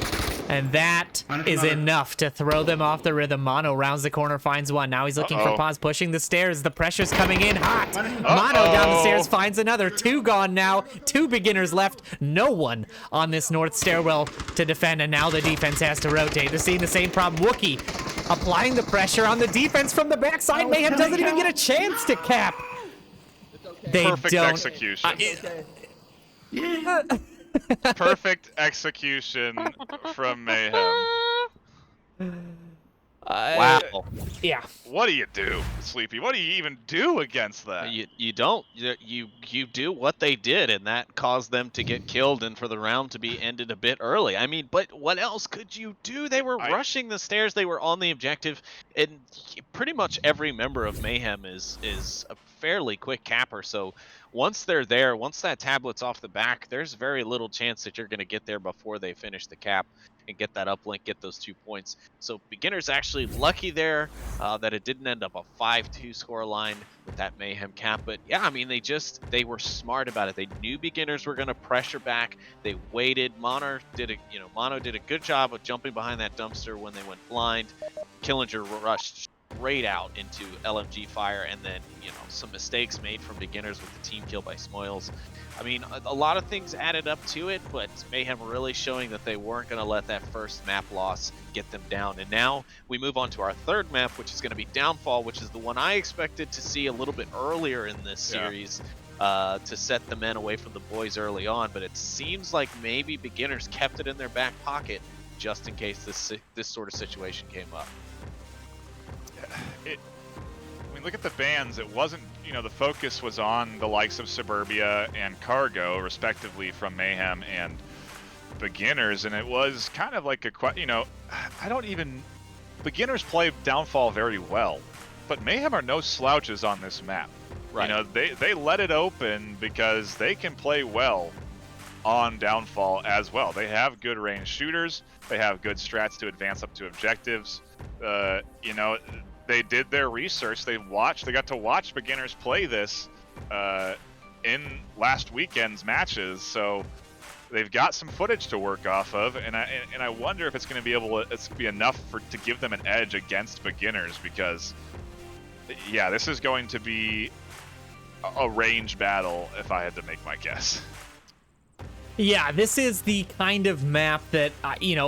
And that is enough to throw them off the rhythm. Mono rounds the corner, finds one. Now he's looking for Paz, pushing the stairs. The pressure's coming in hot. Mono down the stairs, finds another. 2 gone now. 2 beginners left. No one on this north stairwell to defend, and now the defense has to rotate. They're seeing the same problem. Wookie applying the pressure on the defense from the backside. Mayhem doesn't even get a chance to cap. They Perfect don't. Execution. Perfect execution from Mayhem. Wow. Yeah. What do you do, Sleepy? What do you even do against that? You don't. You do what they did, and that caused them to get killed and for the round to be ended a bit early. I mean, but what else could you do? They were rushing the stairs. They were on the objective, and pretty much every member of Mayhem is a fairly quick capper. So once they're there, once that tablet's off the back, there's very little chance that you're going to get there before they finish the cap and get that uplink, get those 2 points. So beginners actually lucky there that it didn't end up a 5-2 score line with that Mayhem cap. But yeah, I mean, they were smart about it. They knew beginners were going to pressure back. They waited. Mono did a good job of jumping behind that dumpster when they went blind. Killinger rushed straight out into LMG fire, and then some mistakes made from beginners with the team kill by Smoils. I mean, a lot of things added up to it, but Mayhem really showing that they weren't going to let that first map loss get them down. And now we move on to our third map, which is going to be Downfall, which is the one I expected to see a little bit earlier in this series to set the men away from the boys early on. But it seems like maybe beginners kept it in their back pocket just in case this sort of situation came up. I mean, look at the bans. It wasn't, the focus was on the likes of Suburbia and Cargo, respectively, from Mayhem and beginners, and it was kind of like beginners play Downfall very well, but Mayhem are no slouches on this map. Right. They let it open because they can play well on Downfall as well. They have good range shooters. They have good strats to advance up to objectives. They did their research. They got to watch beginners play this in last weekend's matches. So they've got some footage to work off of, and I wonder if it's going to be enough to give them an edge against beginners, because this is going to be a range battle if I had to make my guess. Yeah, this is the kind of map that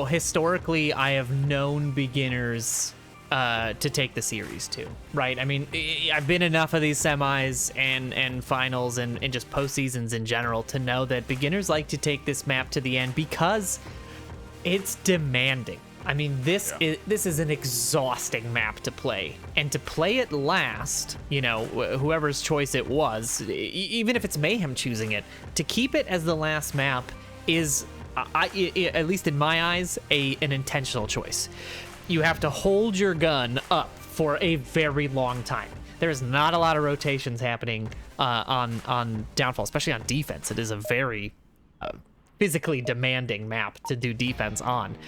historically I have known beginners to take the series to, right? I mean, I've been enough of these semis and finals and just postseasons in general to know that beginners like to take this map to the end because it's demanding. I mean, this is an exhausting map to play, and to play it last, whoever's choice it was, even if it's Mayhem choosing it, to keep it as the last map is, at least in my eyes, an intentional choice. You have to hold your gun up for a very long time. There's not a lot of rotations happening on Downfall, especially on defense. It is a very physically demanding map to do defense on.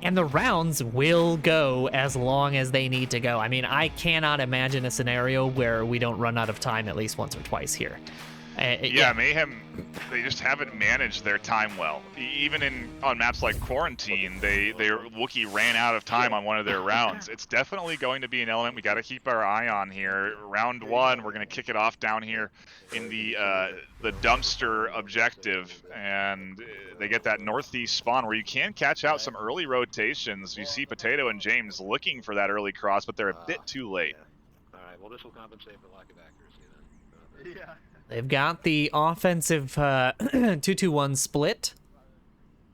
And the rounds will go as long as they need to go. I mean, I cannot imagine a scenario where we don't run out of time at least once or twice here. Mayhem, they just haven't managed their time well. Even on maps like Quarantine, Wookiee ran out of time on one of their rounds. It's definitely going to be an element we got to keep our eye on here. Round one, we're going to kick it off down here in the dumpster objective, and they get that northeast spawn where you can catch out some early rotations. You see Potato and James looking for that early cross, but they're a bit too late. All right, well, this will compensate for lack of accuracy then. Yeah. They've got the offensive 2-2-1 split,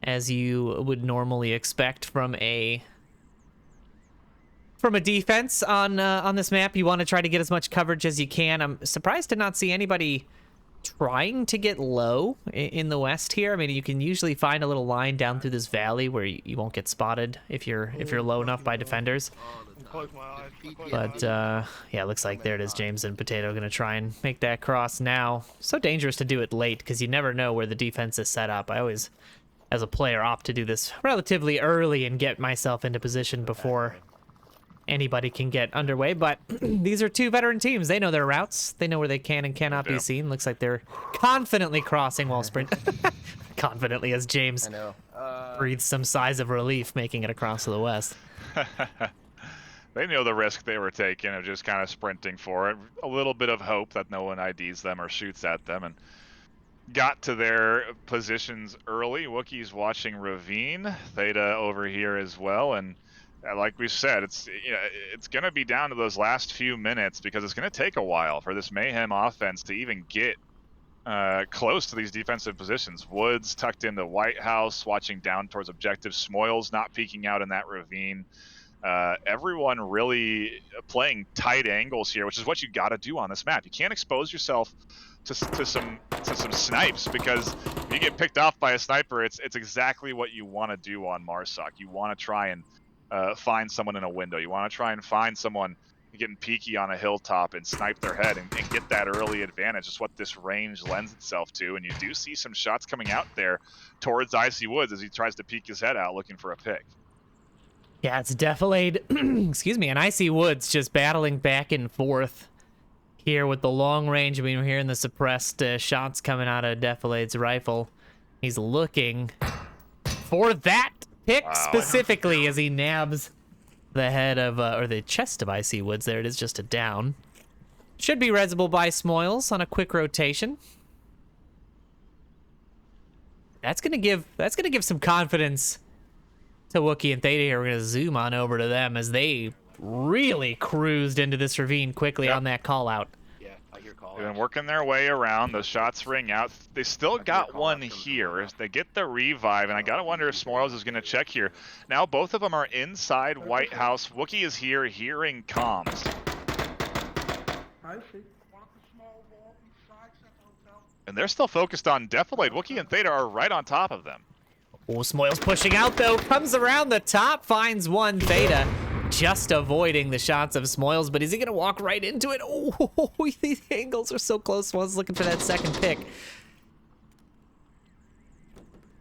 as you would normally expect from a defense on this map. You want to try to get as much coverage as you can. I'm surprised to not see anybody trying to get low in the west here. I mean, you can usually find a little line down through this valley where you won't get spotted if you're low enough by defenders. But it looks like there it is. James and Potato going to try and make that cross now. So dangerous to do it late because you never know where the defense is set up. I always, as a player, opt to do this relatively early and get myself into position before anybody can get underway. But these are two veteran teams. They know their routes. They know where they can and cannot be seen. Looks like they're confidently crossing while sprint. Confidently, as James breathes some sighs of relief, making it across to the west. They know the risk they were taking of just kind of sprinting for it. A little bit of hope that no one IDs them or shoots at them, and got to their positions early. Wookiee's watching Ravine. Theta over here as well, and like we said, it's going to be down to those last few minutes because it's going to take a while for this Mayhem offense to even get close to these defensive positions. Woods tucked into White House, watching down towards objective. Smoils not peeking out in that ravine. Everyone really playing tight angles here, which is what you got to do on this map. You can't expose yourself to some snipes, because if you get picked off by a sniper, it's exactly what you want to do on Marsoc. You want to try and find someone in a window. You want to try and find someone getting peeky on a hilltop and snipe their head and get that early advantage. Is what this range lends itself to, and you do see some shots coming out there towards Icy Woods as he tries to peek his head out looking for a pick. Yeah, it's Defilade, excuse me, and Icy Woods just battling back and forth here with the long range. I mean, we're hearing the suppressed shots coming out of Defilade's rifle. He's looking for that pick specifically as he nabs the head of, or the chest of Icy Woods. There it is, just a down. Should be resable by Smoils on a quick rotation. That's gonna give some confidence to Wookie and Theta here. We're gonna zoom on over to them as they really cruised into this ravine quickly on that call out. Yeah, I hear call. They've been working their way around. Those shots ring out. They still got one here. They get the revive, and I gotta wonder if Smoils is gonna check here. Now both of them are inside White House. Wookie is here hearing comms. And they're still focused on Defilade. Wookie and Theta are right on top of them. Oh, Smoils pushing out though, comes around the top, finds one. Theta just avoiding the shots of Smoils, but is he gonna walk right into it? Oh, these angles are so close. Smoils looking for that second pick.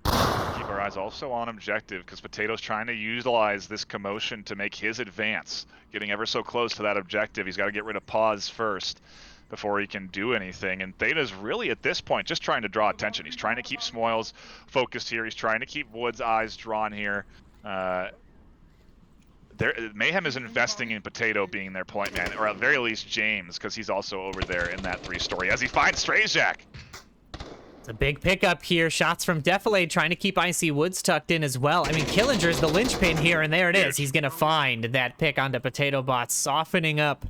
Keep our eyes also on objective, because Potato's trying to utilize this commotion to make his advance. Getting ever so close to that objective. He's got to get rid of pause first before he can do anything. And Theta's really at this point just trying to draw attention. He's trying to keep Smoils focused here. He's trying to keep Woods' eyes drawn here. Mayhem is investing in Potato being their point man, or at very least James, because he's also over there in that 3-story as he finds Strazak. It's a big pickup here. Shots from Defilade trying to keep Icy Woods tucked in as well. I mean, Killinger's the linchpin here, and there it is. He's going to find that pick onto Potato Bot, softening up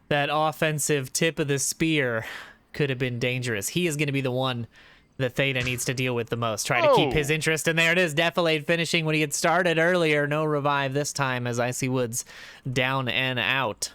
that offensive tip of the spear. Could have been dangerous. He is going to be the one that Theta needs to deal with the most. Try to keep his interest, and there it is. Defilade finishing when he had started earlier. No revive this time as Icy Woods down and out.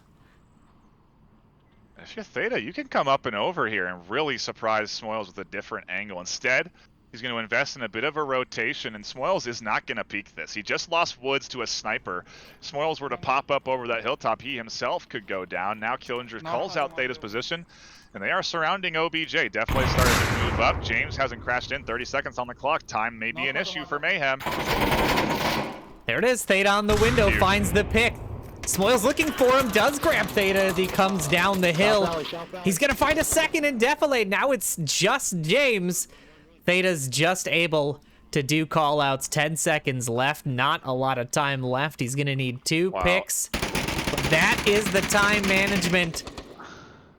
If you're Theta, you can come up and over here and really surprise Smoils with a different angle. Instead, he's going to invest in a bit of a rotation, and Smoils is not going to peek this. He just lost Woods to a sniper. Smoils were to pop up over that hilltop, he himself could go down. Now Killinger calls out Theta's position, and they are surrounding OBJ. Definitely started to move up. James hasn't crashed in. 30 seconds on the clock. Time may be an issue for Mayhem. There it is. Theta on the window finds the pick. Smoils looking for him, does grab Theta as he comes down the hill. He's going to find a second in Defilade. Now it's just James. Theta's just able to do call-outs. 10 seconds left. Not a lot of time left. He's going to need two picks. That is the time management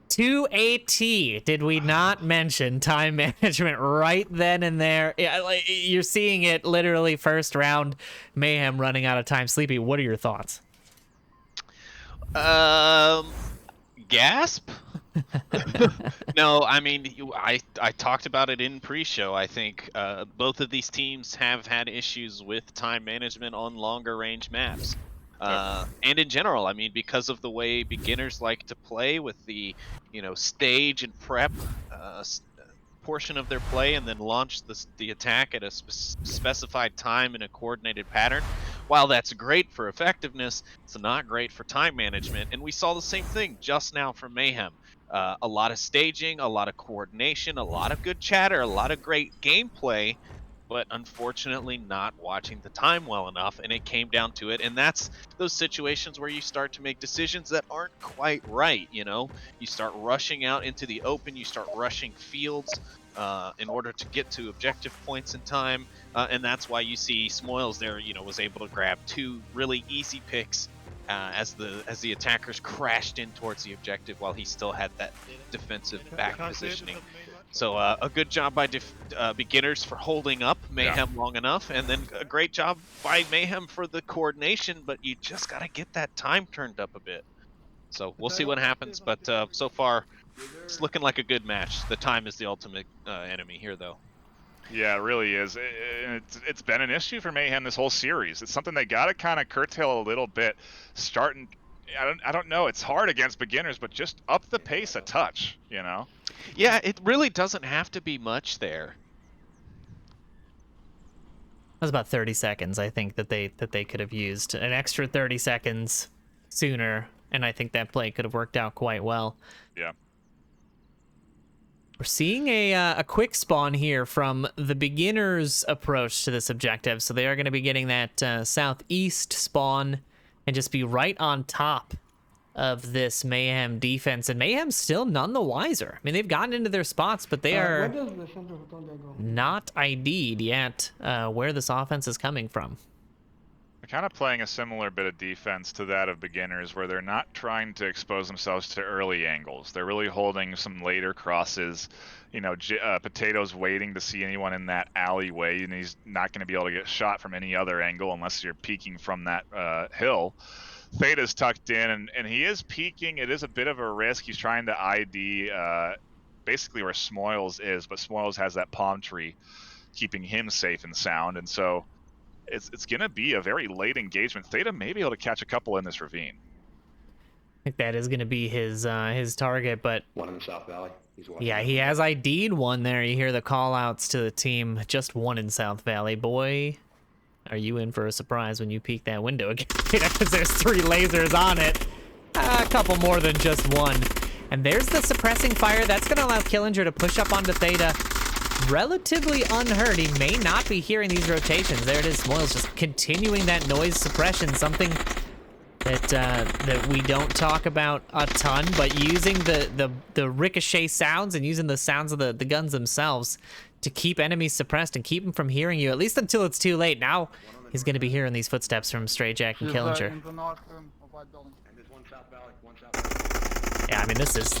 to a T. Did we not mention time management right then and there? Yeah, like, you're seeing it literally first round. Mayhem running out of time. Sleepy, what are your thoughts? Gasp? No, I mean, I talked about it in pre-show. I think both of these teams have had issues with time management on longer range maps. And in general, I mean, because of the way beginners like to play with the, stage and prep portion of their play and then launch the attack at a specified time in a coordinated pattern. While that's great for effectiveness, it's not great for time management. And we saw the same thing just now from Mayhem. A lot of staging, a lot of coordination, a lot of good chatter, a lot of great gameplay, but unfortunately not watching the time well enough, and it came down to it. And that's those situations where you start to make decisions that aren't quite right. You start rushing out into the open, you start rushing fields in order to get to objective points in time, and that's why you see Smoils there, was able to grab two really easy picks as the attackers crashed in towards the objective while he still had that defensive back positioning. So a good job by beginners for holding up Mayhem long enough, and then a great job by Mayhem for the coordination, but you just got to get that time turned up a bit. So we'll see what happens, but so far it's looking like a good match. The time is the ultimate enemy here, though. Yeah, it really is. It's been an issue for Mayhem this whole series. It's something they got to kind of curtail a little bit. Starting, I don't know. It's hard against beginners, but just up the pace a touch, you know? Yeah, it really doesn't have to be much there. That was about 30 seconds, I think, that they could have used. An extra 30 seconds sooner, and I think that play could have worked out quite well. Yeah. We're seeing a quick spawn here from the beginner's approach to this objective. So they are going to be getting that southeast spawn and just be right on top of this Mayhem defense. And Mayhem's still none the wiser. I mean, they've gotten into their spots, but they are not ID'd yet where this offense is coming from. They're kind of playing a similar bit of defense to that of beginners, where they're not trying to expose themselves to early angles. They're really holding some later crosses. You know, Potato's waiting to see anyone in that alleyway, and he's not going to be able to get shot from any other angle unless you're peeking from that hill. Theta's tucked in, and he is peeking. It is a bit of a risk. He's trying to ID basically where Smoils is, but Smoils has that palm tree keeping him safe and sound, and so it's going to be a very late engagement. Theta may be able to catch a couple in this ravine. I think that is going to be his target, but One in the South Valley. He's one. yeah, he has ID'd one there. You hear the call-outs to the team. Just one in South Valley. Boy, are you in for a surprise when you peek that window again, because there's 3 lasers on it. A couple more than just one. And there's the suppressing fire. That's going to allow Killinger to push up onto Theta relatively unheard. He may not be hearing these rotations. There it is. Smoils just continuing that noise suppression, something that we don't talk about a ton, but using the ricochet sounds and using the sounds of the guns themselves to keep enemies suppressed and keep them from hearing you, at least until it's too late. Now he's going to be hearing these footsteps from Stray Jack and Killinger. In the north room of White Building. And there's one South Valley. One South Valley. Yeah, I mean, this is...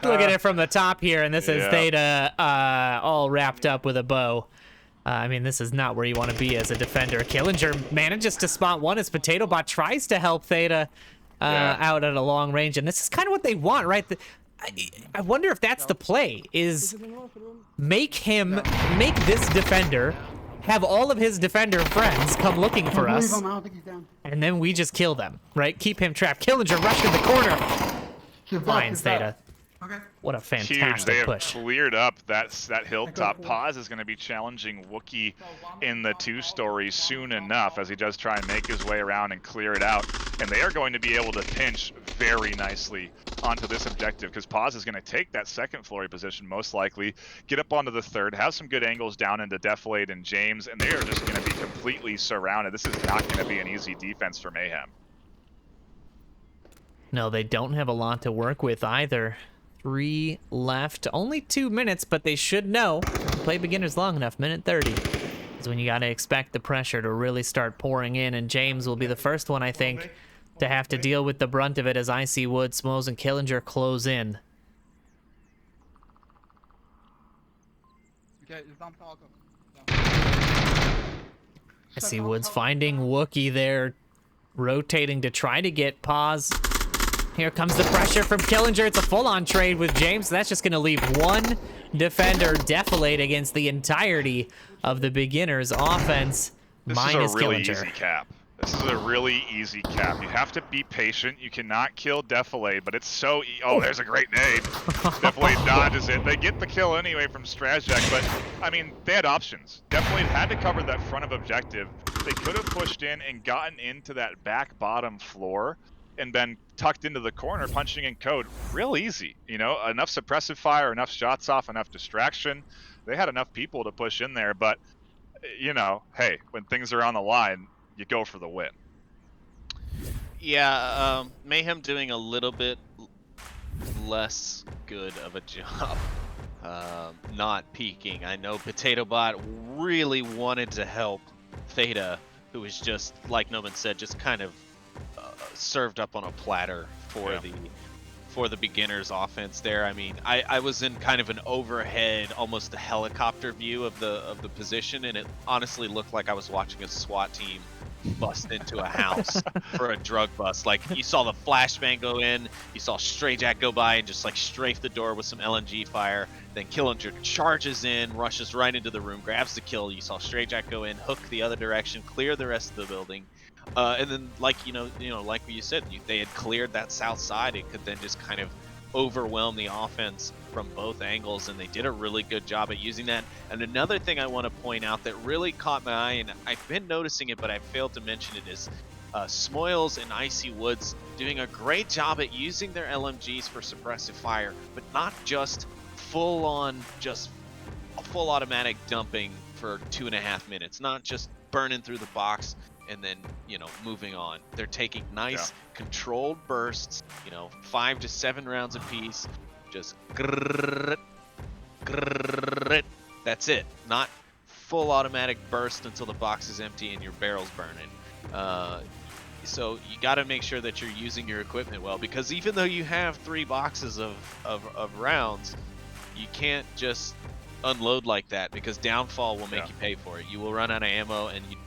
look at it from the top here, and this is Theta all wrapped up with a bow. I mean, this is not where you want to be as a defender. Killinger manages to spot one as Potato Bot tries to help Theta out at a long range, and this is kind of what they want, right? I wonder if that's the play, is make this defender have all of his defender friends come looking for us, and then we just kill them, right? Keep him trapped. Killinger rushed in the corner. Finds Theta. Okay. What a Huge. They fantastic have push. cleared up that hilltop. Paz is going to be challenging Wookie in the 2-story soon enough as he does try and make his way around and clear it out. And they are going to be able to pinch very nicely onto this objective, because Paz is going to take that second floor position most likely, get up onto the third, have some good angles down into Deflate and James, and they are just going to be completely surrounded. This is not going to be an easy defense for Mayhem. No, they don't have a lot to work with either. 3 left. Only 2 minutes, but they should know. Play beginners long enough. Minute 30 is when you got to expect the pressure to really start pouring in, and James will be the first one, I think, to have to deal with the brunt of it as I see Wood, Smoils, and Killinger close in. Okay, it's down Falco. I see Woods finding Wookie there, rotating to try to get Paz. Here comes the pressure from Killinger. It's a full-on trade with James. So that's just going to leave one defender defilate against the entirety of the beginners' offense. Minus This is a really Killinger. easy cap. This is a really easy cap. You have to be patient. You cannot kill Defilade, but it's so oh, there's a great nade. Defilade dodges it. They get the kill anyway from Strazjak, but I mean, they had options. Defilade had to cover that front of objective. They could have pushed in and gotten into that back bottom floor and been tucked into the corner, punching in code. Real easy, you know, enough suppressive fire, enough shots off, enough distraction. They had enough people to push in there, but you know, hey, when things are on the line, you go for the win. Yeah, Mayhem doing a little bit less good of a job not peeking. I know Potato Bot really wanted to help Theta, who was just, like Noman said, just kind of served up on a platter for the beginners offense there. I mean, I was in kind of an overhead, almost a helicopter view of the position, and it honestly looked like I was watching a SWAT team bust into a house for a drug bust. Like, you saw the flashbang go in, you saw Stray Jack go by and just like strafe the door with some LNG fire. Then Killinger charges in, rushes right into the room, grabs the kill. You saw Stray Jack go in, hook the other direction, clear the rest of the building. And then, like, like you said, they had cleared that south side. It could then just kind of overwhelm the offense from both angles, and they did a really good job at using that. And another thing I want to point out that really caught my eye, and I've been noticing it, but I failed to mention it, is Smoils and Icy Woods doing a great job at using their LMGs for suppressive fire, but not just full-on, just a full automatic dumping for 2.5 minutes, not just burning through the box and then, moving on. They're taking nice controlled bursts, 5 to 7 rounds apiece, just grrrr, grrrr, that's it. Not full automatic burst until the box is empty and your barrel's burning. So you got to make sure that you're using your equipment well, because even though you have 3 boxes of rounds, you can't just unload like that, because downfall will make you pay for it. You will run out of ammo, and you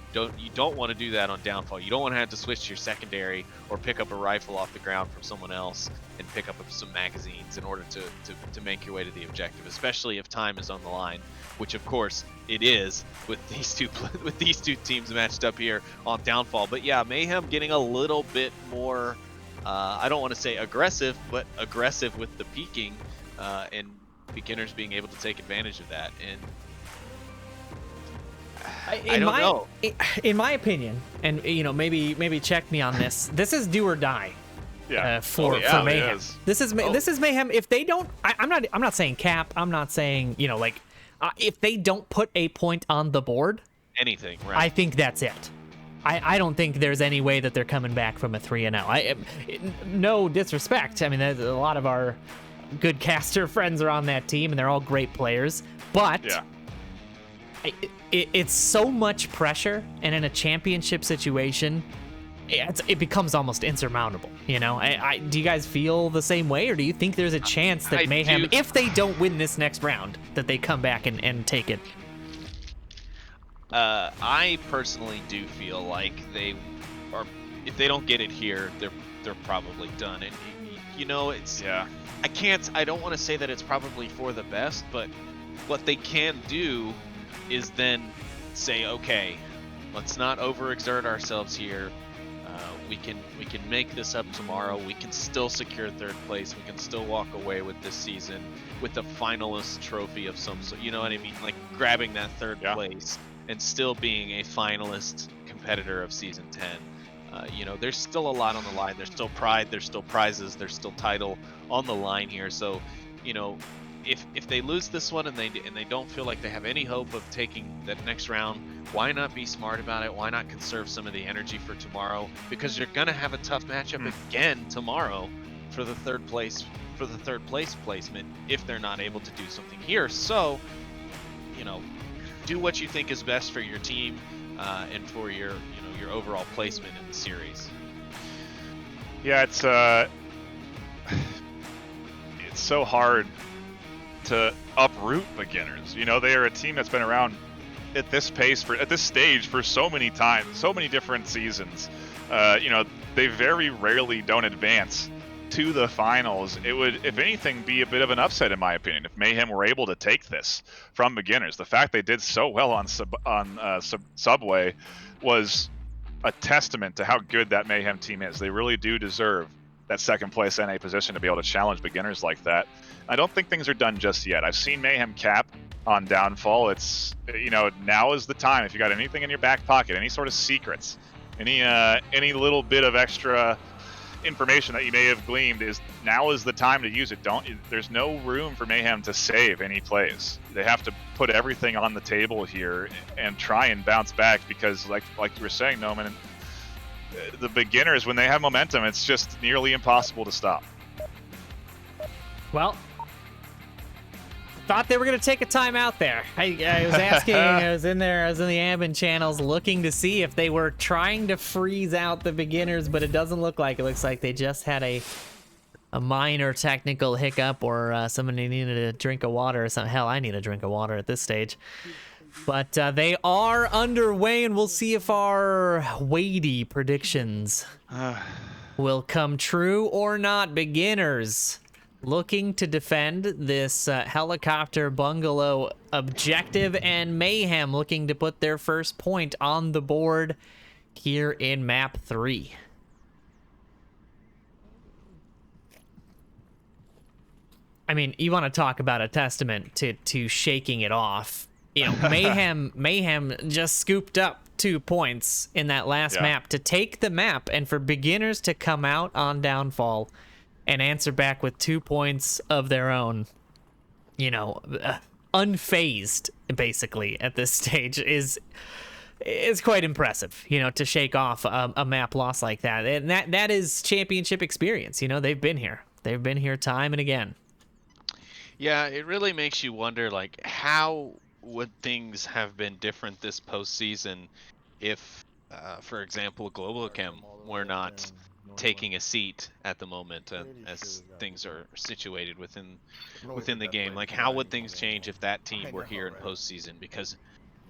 don't want to do that on downfall. You don't want to have to switch to your secondary or pick up a rifle off the ground from someone else and pick up some magazines in order to make your way to the objective, especially if time is on the line, which of course it is with these two teams matched up here on downfall. But yeah, Mayhem getting a little bit more, I don't want to say aggressive, but aggressive with the peeking, and beginners being able to take advantage of that. And I don't know. In my opinion, and maybe check me on this. This is do or die. For Mayhem. This is Mayhem. If they don't, I'm not saying cap. I'm not saying if they don't put a point on the board, anything. Right. I think that's it. I don't think there's any way that they're coming back from a 3-0. No disrespect. I mean, a lot of our good caster friends are on that team, and they're all great players. But it's so much pressure, and in a championship situation, it becomes almost insurmountable. Do you guys feel the same way, or do you think there's a chance that Mayhem, if they don't win this next round, that they come back and take it? I personally do feel like they are. If they don't get it here, they're probably done. And it's I don't want to say that it's probably for the best, but what they can do is then say, okay, let's not overexert ourselves here. We can make this up tomorrow. We can still secure 3rd place. We can still walk away with this season with a finalist trophy of some sort. You know what I mean? Like grabbing that 3rd place and still being a finalist competitor of season 10. There's still a lot on the line. There's still pride. There's still prizes. There's still title on the line here. So, if they lose this one and they don't feel like they have any hope of taking that next round, why not be smart about it? Why not conserve some of the energy for tomorrow? Because you're gonna have a tough matchup again tomorrow for the 3rd place placement if they're not able to do something here. So, do what you think is best for your team and for your overall placement in the series. Yeah, it's so hard to uproot beginners. They are a team that's been around at this pace at this stage for so many times, so many different seasons. They very rarely don't advance to the finals. It would, if anything, be a bit of an upset in my opinion if Mayhem were able to take this from beginners. The fact they did so well on Subway was a testament to how good that Mayhem team is. They really do deserve that 2nd place NA position to be able to challenge beginners like that. I don't think things are done just yet. I've seen Mayhem cap on downfall. It's, now is the time. If you got anything in your back pocket, any sort of secrets, any little bit of extra information that you may have gleaned, now is the time to use it. There's no room for Mayhem to save any plays. They have to put everything on the table here and try and bounce back, because like you were saying, Noman, the beginners, when they have momentum, it's just nearly impossible to stop. Well, thought they were going to take a time out there. I was asking, I was in the admin channels looking to see if they were trying to freeze out the beginners, but it doesn't look like it. Looks like they just had a minor technical hiccup, or somebody needed a drink of water or something. Hell, I need a drink of water at this stage. But they are underway, and we'll see if our weighty predictions will come true or not. Beginners looking to defend this helicopter bungalow objective, and Mayhem looking to put their first point on the board here in map 3. I mean, you want to talk about a testament to shaking it off. You know, Mayhem just scooped up 2 points in that last map to take the map, and for beginners to come out on downfall and answer back with 2 points of their own, you know, unfazed basically at this stage is quite impressive, you know, to shake off a map loss like that. And that is championship experience. You know, they've been here time and again. Yeah, it really makes you wonder, like, how would things have been different this postseason if, for example, Global Chem were not taking a seat at the moment as things are situated within the game? Like, how would things change if that team were here in postseason? Because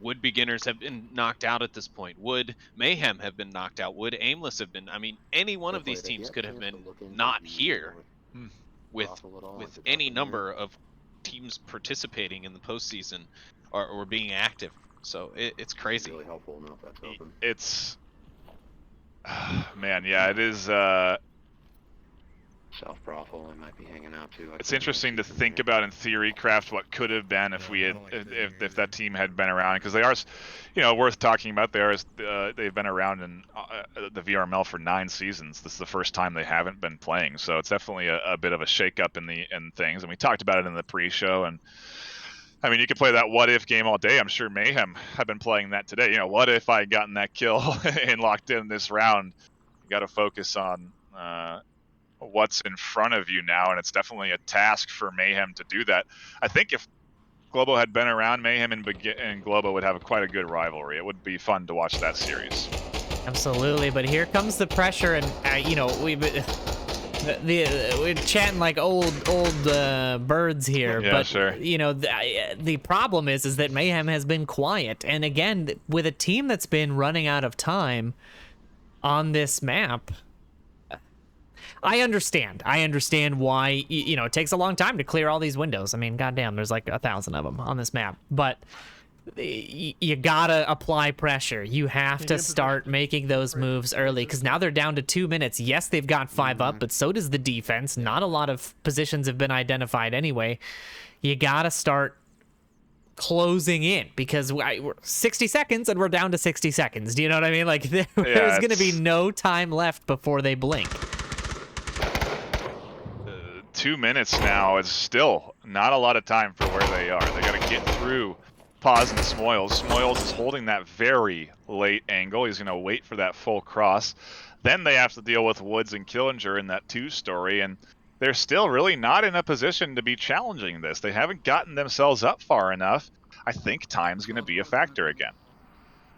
would beginners have been knocked out at this point? Would Mayhem have been knocked out? Would Aimless have been? I mean, any one of these teams could have been not here with any number of teams participating in the postseason or being active. So it's crazy. It's man, yeah, it is. South Brothel, I might be hanging out too. It's interesting to think about in theory, Craft, what could have been if we had, if that team had been around, because they are, you know, worth talking about. They've been around in the VRML for 9 seasons. This is the first time they haven't been playing, so it's definitely a bit of a shakeup in things. And we talked about it in the pre-show. And I mean, you could play that what if game all day. I'm sure Mayhem have been playing that today. You know, what if I had gotten that kill and locked in this round? You got to focus on what's in front of you now, and it's definitely a task for Mayhem to do that. I think if Globo had been around, Mayhem and Globo would have quite a good rivalry. It would be fun to watch that series. Absolutely, but here comes the pressure, and you know, we're chatting like old birds here. Yeah, but sure. You know, the problem is that Mayhem has been quiet, and again, with a team that's been running out of time on this map, I understand why, you know, it takes a long time to clear all these windows. I mean, goddamn, there's like 1,000 of them on this map. But you gotta apply pressure. You have to start making those moves early, because now they're down to 2 minutes. Yes, they've got 5 up, but so does the defense. Not a lot of positions have been identified anyway. You gotta start closing in, because we're 60 seconds and we're down to 60 seconds. Do you know what I mean? Like, there's gonna be no time left before they blink. 2 minutes now is still not a lot of time for where they are. They got to get through Paz and Smoils. Smoils is holding that very late angle. He's going to wait for that full cross. Then they have to deal with Woods and Killinger in that 2-story, and they're still really not in a position to be challenging this. They haven't gotten themselves up far enough. I think time's going to be a factor again.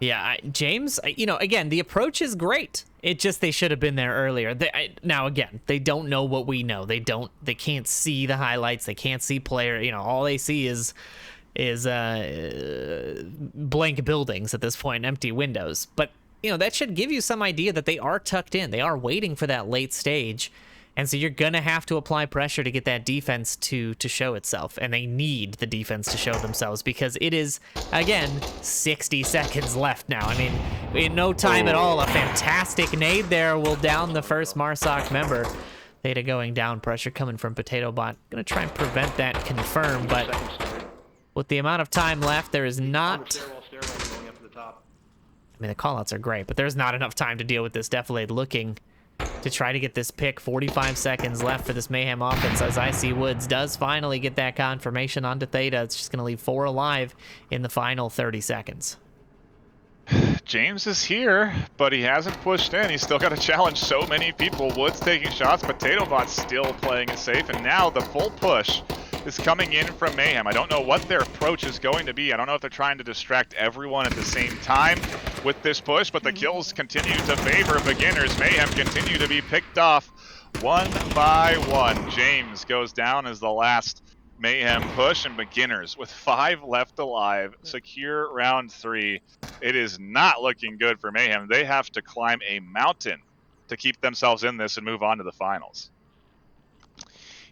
Yeah, James, you know, again, the approach is great. It just, they should have been there earlier. Now, again, they don't know what we know. They can't see the highlights. They can't see player. You know, all they see is blank buildings at this point, empty windows. But, you know, that should give you some idea that they are tucked in. They are waiting for that late stage. And so you're going to have to apply pressure to get that defense to show itself. And they need the defense to show themselves, because it is, again, 60 seconds left now. I mean, in no time at all, a fantastic nade there will down the first Marsoc member. Theta going down, pressure coming from Potato Bot. Going to try and prevent that confirm, but with the amount of time left, there is not... I mean, the callouts are great, but there's not enough time to deal with this. Defilade looking to try to get this pick. 45 seconds left for this Mayhem offense, as I see Woods does finally get that confirmation onto Theta. It's just going to leave 4 alive in the final 30 seconds. James is here, but he hasn't pushed in. He's still got to challenge so many people. Woods taking shots, Potato Bot's still playing it safe, and now the full push is coming in from Mayhem. I don't know what their approach is going to be. I don't know if they're trying to distract everyone at the same time with this push, but the kills continue to favor beginners. Mayhem continue to be picked off one by one. James goes down as the last Mayhem push and beginners with 5 left alive, secure round 3. It is not looking good for Mayhem. They have to climb a mountain to keep themselves in this and move on to the finals.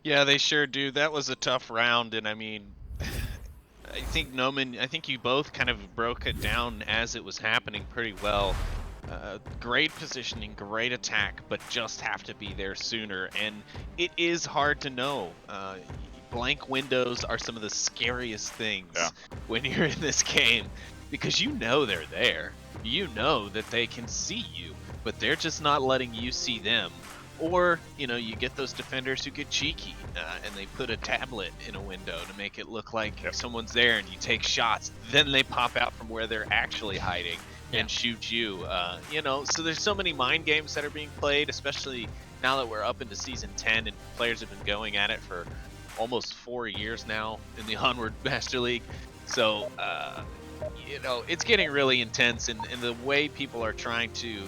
Yeah, they sure do. That was a tough round, and I mean, I think Noman, I think you both kind of broke it down as it was happening pretty well. Great positioning, great attack, but just have to be there sooner, and it is hard to know. Blank windows are some of the scariest things when you're in this game, because you know they're there. You know that they can see you, but they're just not letting you see them. Or, you know, you get those defenders who get cheeky and they put a tablet in a window to make it look like someone's there, and you take shots. Then they pop out from where they're actually hiding and shoot you. You know, so there's so many mind games that are being played, especially now that we're up into Season 10 and players have been going at it for almost 4 years now in the Onward Master League. So, you know, it's getting really intense, and the way people are trying to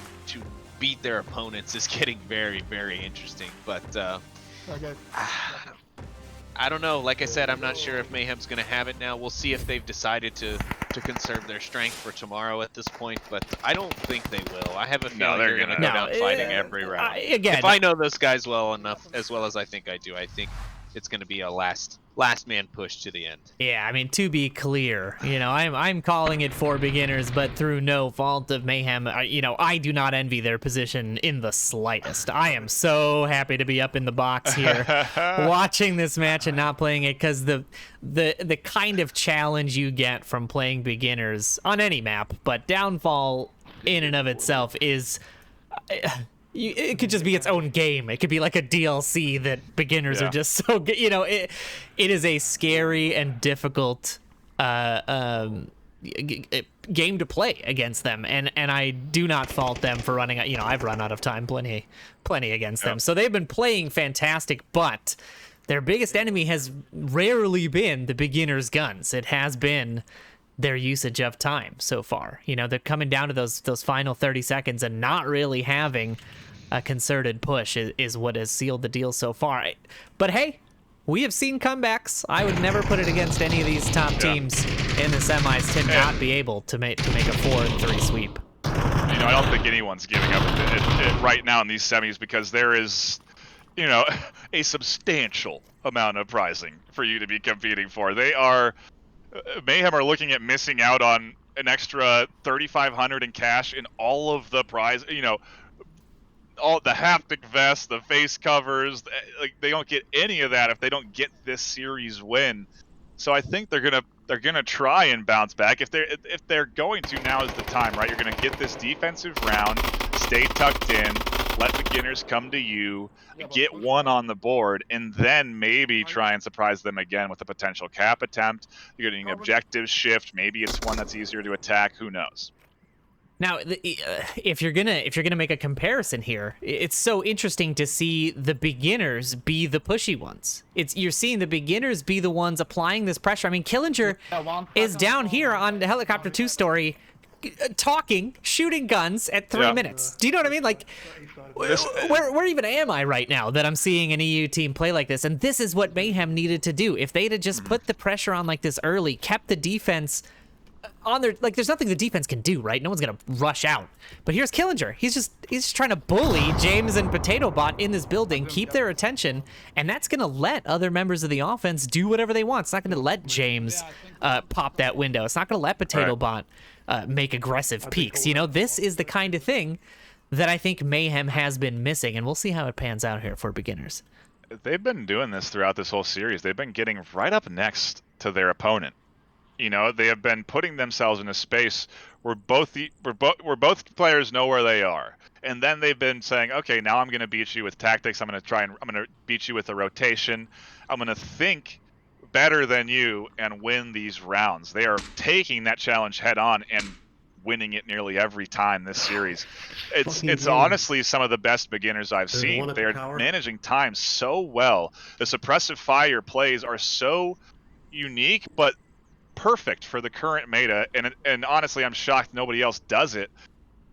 beat their opponents is getting very, very interesting. But I don't know. Like I said, I'm not sure if Mayhem's going to have it now. We'll see if they've decided to conserve their strength for tomorrow at this point, but I don't think they will. I have a feeling they're going to go down fighting every round. Again, if I know those guys well enough, as well as I think I do, I think it's going to be a last man push to the end. Yeah, I mean, to be clear, you know, I'm calling it for beginners, but through no fault of Mayhem. You know, I do not envy their position in the slightest. I am so happy to be up in the box here, watching this match and not playing it, because the kind of challenge you get from playing beginners on any map, but Downfall in and of itself is. It could just be its own game. It could be like a DLC that beginners are just so good. You know, it is a scary and difficult game to play against them, and I do not fault them for running out. You know, I've run out of time plenty against them. So they've been playing fantastic, but their biggest enemy has rarely been the beginner's guns. It has been their usage of time so far. You know, they're coming down to those final 30 seconds and not really having a concerted push is what has sealed the deal so far. But hey, we have seen comebacks. I would never put it against any of these top teams in the semis to not be able to make a 4-3 sweep. You know, I don't think anyone's giving up it right now in these semis, because there is, you know, a substantial amount of prizing for you to be competing for. Mayhem are looking at missing out on an extra 3,500 in cash in all of the prize. You know, all the haptic vests, the face covers. Like, they don't get any of that if they don't get this series win. So I think they're gonna try and bounce back. If they're going to, now is the time, right? You're gonna get this defensive round, stay tucked in, let beginners come to you, get one on the board, and then maybe try and surprise them again with a potential cap attempt. You're getting objective shift. Maybe it's one that's easier to attack. Who knows? Now, if you're gonna make a comparison here, it's so interesting to see the beginners be the pushy ones. You're seeing the beginners be the ones applying this pressure. I mean, Killinger is down here on the Helicopter 2 story, talking, shooting guns at 3 minutes. Do you know what I mean? Like, where even am I right now that I'm seeing an EU team play like this? And this is what Mayhem needed to do. If they'd have just put the pressure on like this early, kept the defense on their, like, there's nothing the defense can do, right? No one's gonna rush out. But here's Killinger. He's just trying to bully James and Potato Bot in this building, keep their attention, and that's gonna let other members of the offense do whatever they want. It's not gonna let James pop that window. It's not gonna let Potato Bot make aggressive peeks. You know, this is the kind of thing that I think Mayhem has been missing, and we'll see how it pans out here for beginners. They've been doing this throughout this whole series. They've been getting right up next to their opponent. You know, they have been putting themselves in a space where both players know where they are, and then they've been saying, okay, now I'm going to beat you with tactics. I'm going to beat you with a rotation. I'm going to think better than you and win these rounds. They are taking that challenge head on and winning it nearly every time this series. It's honestly some of the best beginners I've seen. They are managing time so well. The suppressive fire plays are so unique, but perfect for the current meta, and honestly, I'm shocked nobody else does it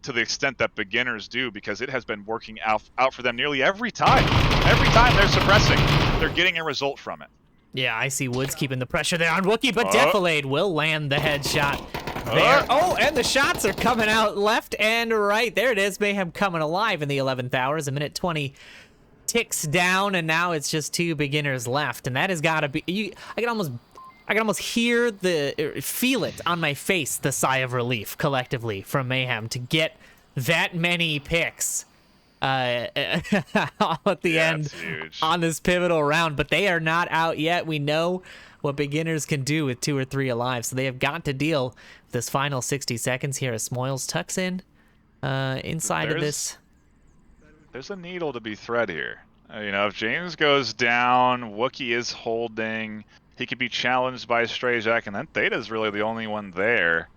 to the extent that beginners do, because it has been working out for them nearly every time. Every time they're suppressing, they're getting a result from it. Yeah, I see Woods keeping the pressure there on Wookie, but Defilade will land the headshot there. Oh, and the shots are coming out left and right. There it is. Mayhem coming alive in the 11th hour. As a minute 20 ticks down, and now it's just 2 beginners left. And that has got to be... I can almost hear feel it on my face, the sigh of relief collectively from Mayhem to get that many picks at the end on this pivotal round. But they are not out yet. We know what beginners can do with 2 or 3 alive, so they have got to deal with this final 60 seconds here as Smoils tucks in inside of this. There's a needle to be thread here. You know, if James goes down, Wookie is holding. He could be challenged by Stray Jack, and then Theta's really the only one there.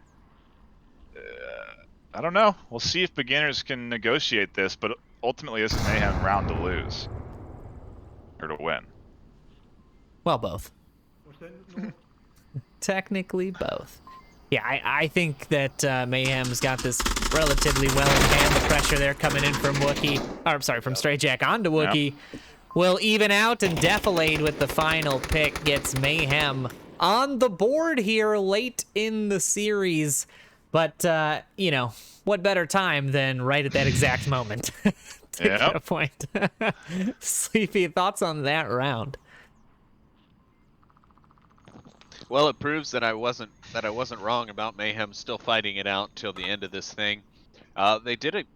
I don't know. We'll see if beginners can negotiate this, but ultimately this is Mayhem round to lose. Or to win. Well, both. Technically both. Yeah, I think that Mayhem's got this relatively well in hand. The pressure there coming in from Wookie, or I'm sorry, from Stray Jack onto Wookie will even out, and Defilade with the final pick gets Mayhem on the board here late in the series. But, you know, what better time than right at that exact moment to get a point. Sleepy, thoughts on that round? Well, it proves that I wasn't wrong about Mayhem still fighting it out till the end of this thing. They did it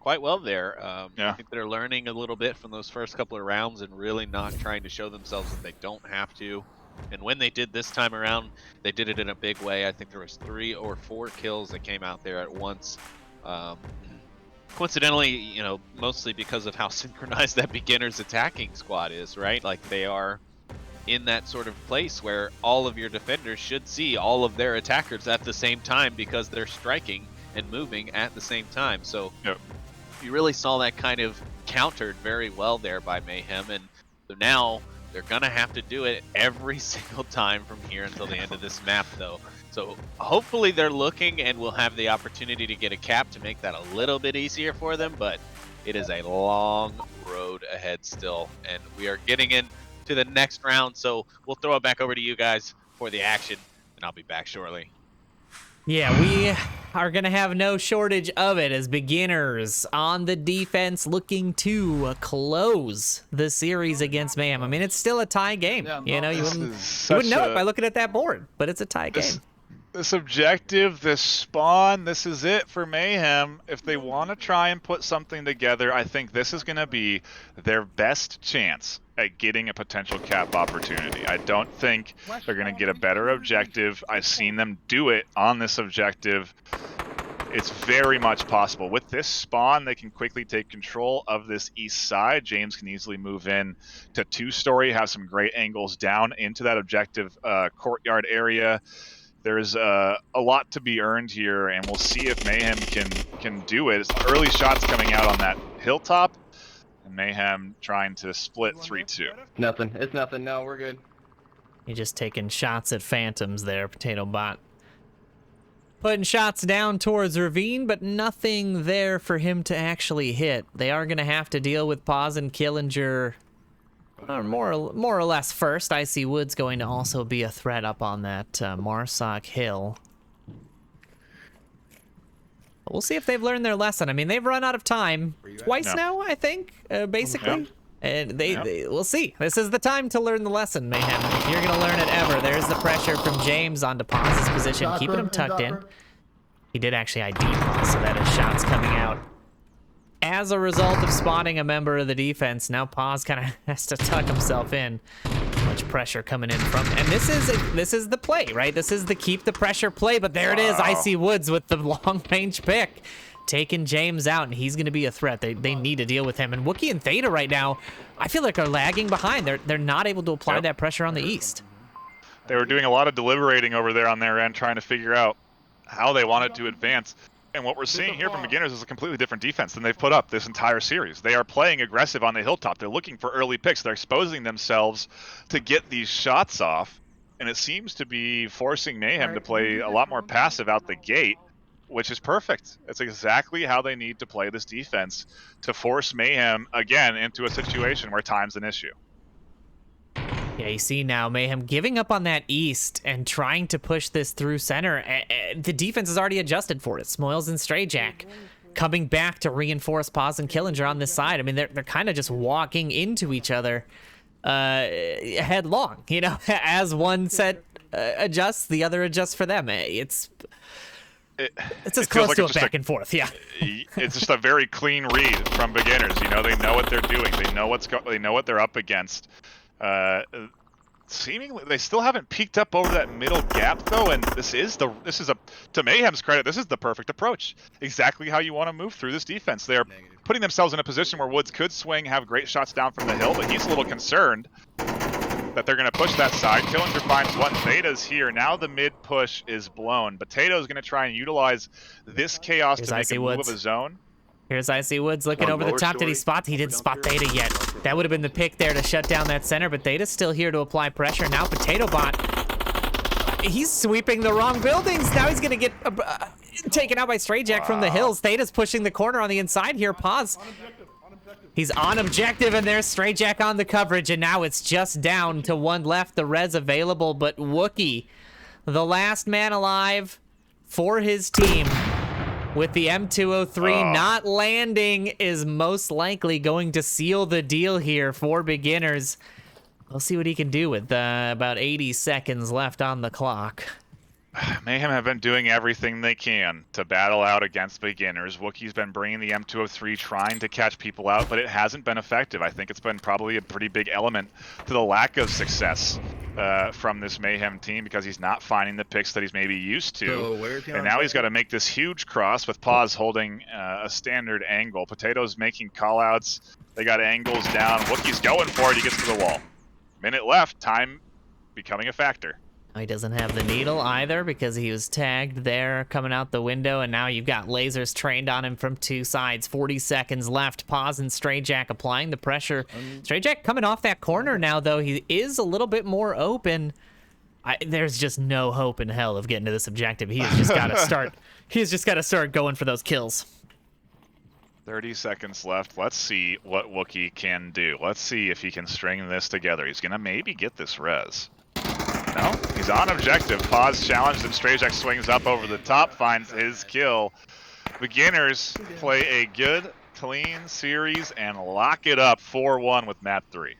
quite well there. I think they're learning a little bit from those first couple of rounds and really not trying to show themselves that they don't have to. And when they did this time around, they did it in a big way. I think there was 3 or 4 kills that came out there at once. Coincidentally, you know, mostly because of how synchronized that beginner's attacking squad is, right? Like they are in that sort of place where all of your defenders should see all of their attackers at the same time because they're striking and moving at the same time. So you really saw that kind of countered very well there by Mayhem, and so now they're gonna have to do it every single time from here until the end of this map though. So hopefully they're looking and will have the opportunity to get a cap to make that a little bit easier for them, but it is a long road ahead still, and we are getting in to the next round, so we'll throw it back over to you guys for the action, and I'll be back shortly. Yeah, we are going to have no shortage of it as beginners on the defense looking to close the series against Mayhem. I mean, it's still a tie game. You know, you wouldn't know it by looking at that board, but it's a tie game. This objective, this spawn, this is it for Mayhem. If they want to try and put something together, I think this is going to be their best chance at getting a potential cap opportunity. I don't think they're going to get a better objective. I've seen them do it on this objective. It's very much possible. With this spawn, they can quickly take control of this east side. James can easily move in to 2-story, have some great angles down into that objective courtyard area. There's a lot to be earned here, and we'll see if Mayhem can do it. It's early shots coming out on that hilltop, and Mayhem trying to split 3-2. Nothing. It's nothing. No, we're good. You're just taking shots at phantoms there, Potato Bot. Putting shots down towards Ravine, but nothing there for him to actually hit. They are going to have to deal with Paz and Killinger more or less first. I see Woods going to also be a threat up on that Marsoc Hill. We'll see if they've learned their lesson. I mean, they've run out of time twice now, I think, basically. And we'll see. This is the time to learn the lesson, Mayhem. If you're going to learn it ever, there's the pressure from James onto Paz's position, keeping him tucked in. He did actually ID Paz, so that is shots coming out. As a result of spotting a member of the defense, now Paz kind of has to tuck himself in. Much pressure coming in from, and this is the play, right? This is the keep the pressure play, but there it is. I see Woods with the long range pick, taking James out, and he's going to be a threat. They need to deal with him. And Wookie and Theta right now, I feel like are lagging behind. They're not able to apply that pressure on the east. They were doing a lot of deliberating over there on their end, trying to figure out how they wanted to advance. And what we're seeing here from beginners is a completely different defense than they've put up this entire series. They are playing aggressive on the hilltop. They're looking for early picks. They're exposing themselves to get these shots off. And it seems to be forcing Mayhem to play a lot more passive out the gate, which is perfect. It's exactly how they need to play this defense to force Mayhem, again, into a situation where time's an issue. Yeah, you see now Mayhem giving up on that east and trying to push this through center. The defense is already adjusted for it. Smoils and Strayjack coming back to reinforce Paz and Killinger on this side. I mean, they're kind of just walking into each other headlong, you know, as one set adjusts, the other adjusts for them. It's as close to a back and forth, yeah. It's just a very clean read from beginners. You know, they know what they're doing. They know what they're up against. Seemingly, they still haven't peeked up over that middle gap though, and this is to Mayhem's credit, this is the perfect approach. Exactly how you want to move through this defense. They're putting themselves in a position where Woods could swing, have great shots down from the hill, but he's a little concerned that they're going to push that side. Killinger finds one. Theta's here. Now the mid push is blown. Potato's going to try and utilize this chaos to make a move of his own. Here's Icy Woods looking over the top. Did he spot? He didn't spot Theta yet. That would have been the pick there to shut down that center, but Theta's still here to apply pressure. Now Potato Bot, he's sweeping the wrong buildings. Now he's going to get taken out by Strayjack from the hills. Theta's pushing the corner on the inside here. Pause. He's on objective, and there's Strayjack on the coverage, and now it's just down to one left. The res available, but Wookie, the last man alive for his team, with the M203 not landing, is most likely going to seal the deal here for beginners. We'll see what he can do with about 80 seconds left on the clock. Mayhem have been doing everything they can to battle out against beginners. Wookie's been bringing the M203, trying to catch people out, but it hasn't been effective. I think it's been probably a pretty big element to the lack of success from this Mayhem team, because he's not finding the picks that he's maybe used to. And now he's got to make this huge cross with Paz holding a standard angle. Potato's making callouts. They got angles down. Wookie's going for it. He gets to the wall. Minute left. Time becoming a factor. He doesn't have the needle either because he was tagged there coming out the window, and now you've got lasers trained on him from two sides. 40 seconds left. Paz and Strayjack applying the pressure. Strayjack coming off that corner now, though. He is a little bit more open. There's just no hope in hell of getting to this objective. He has just got to start. He's just got to start going for those kills. 30 seconds left. Let's see what Wookie can do. Let's see if he can string this together. He's gonna maybe get this res. No, he's on objective. Pause challenged, and Strayjack swings up over the top, finds his kill. Beginners play a good, clean series and lock it up 4-1 with map 3.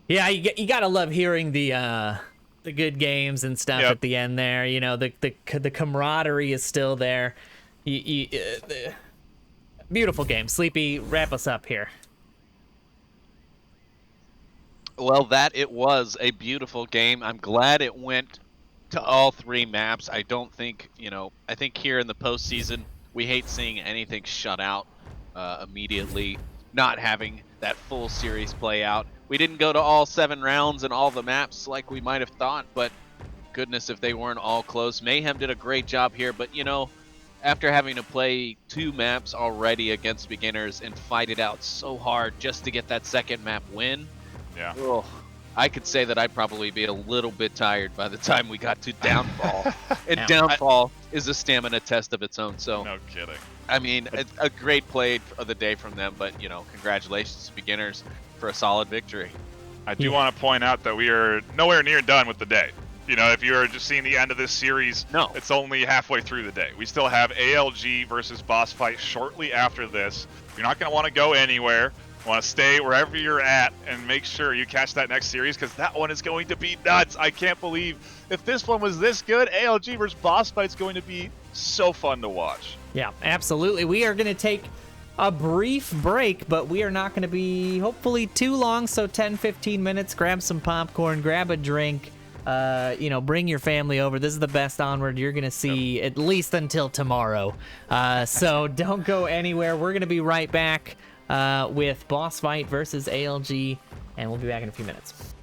Yeah, you gotta love hearing the good games and stuff at the end there. You know, the camaraderie is still there. Beautiful game. Sleepy, wrap us up here. Well, that it was a beautiful game. I'm glad it went to all three maps. I don't think, I think here in the postseason, we hate seeing anything shut out immediately, not having that full series play out. We didn't go to all 7 rounds and all the maps like we might have thought, but goodness if they weren't all close. Mayhem did a great job here, but after having to play 2 maps already against beginners and fight it out so hard just to get that second map win, I could say that I'd probably be a little bit tired by the time we got to Downfall. And Downfall is a stamina test of its own. So no kidding. I mean, it's a great play of the day from them, but congratulations to beginners for a solid victory. I do want to point out that we are nowhere near done with the day. If you're just seeing the end of this series, it's only halfway through the day. We still have ALG versus Boss Fight shortly after this. You're not going to want to go anywhere. You want to stay wherever you're at and make sure you catch that next series, because that one is going to be nuts. I can't believe if this one was this good, ALG versus Boss Fight's going to be so fun to watch. Yeah, absolutely. We are going to take a brief break, but we are not going to be hopefully too long, so 10-15 minutes. Grab some popcorn, grab a drink. Bring your family over. This is the best Onward you're going to see at least until tomorrow. So don't go anywhere. We're going to be right back with Boss Fight versus ALG, and we'll be back in a few minutes.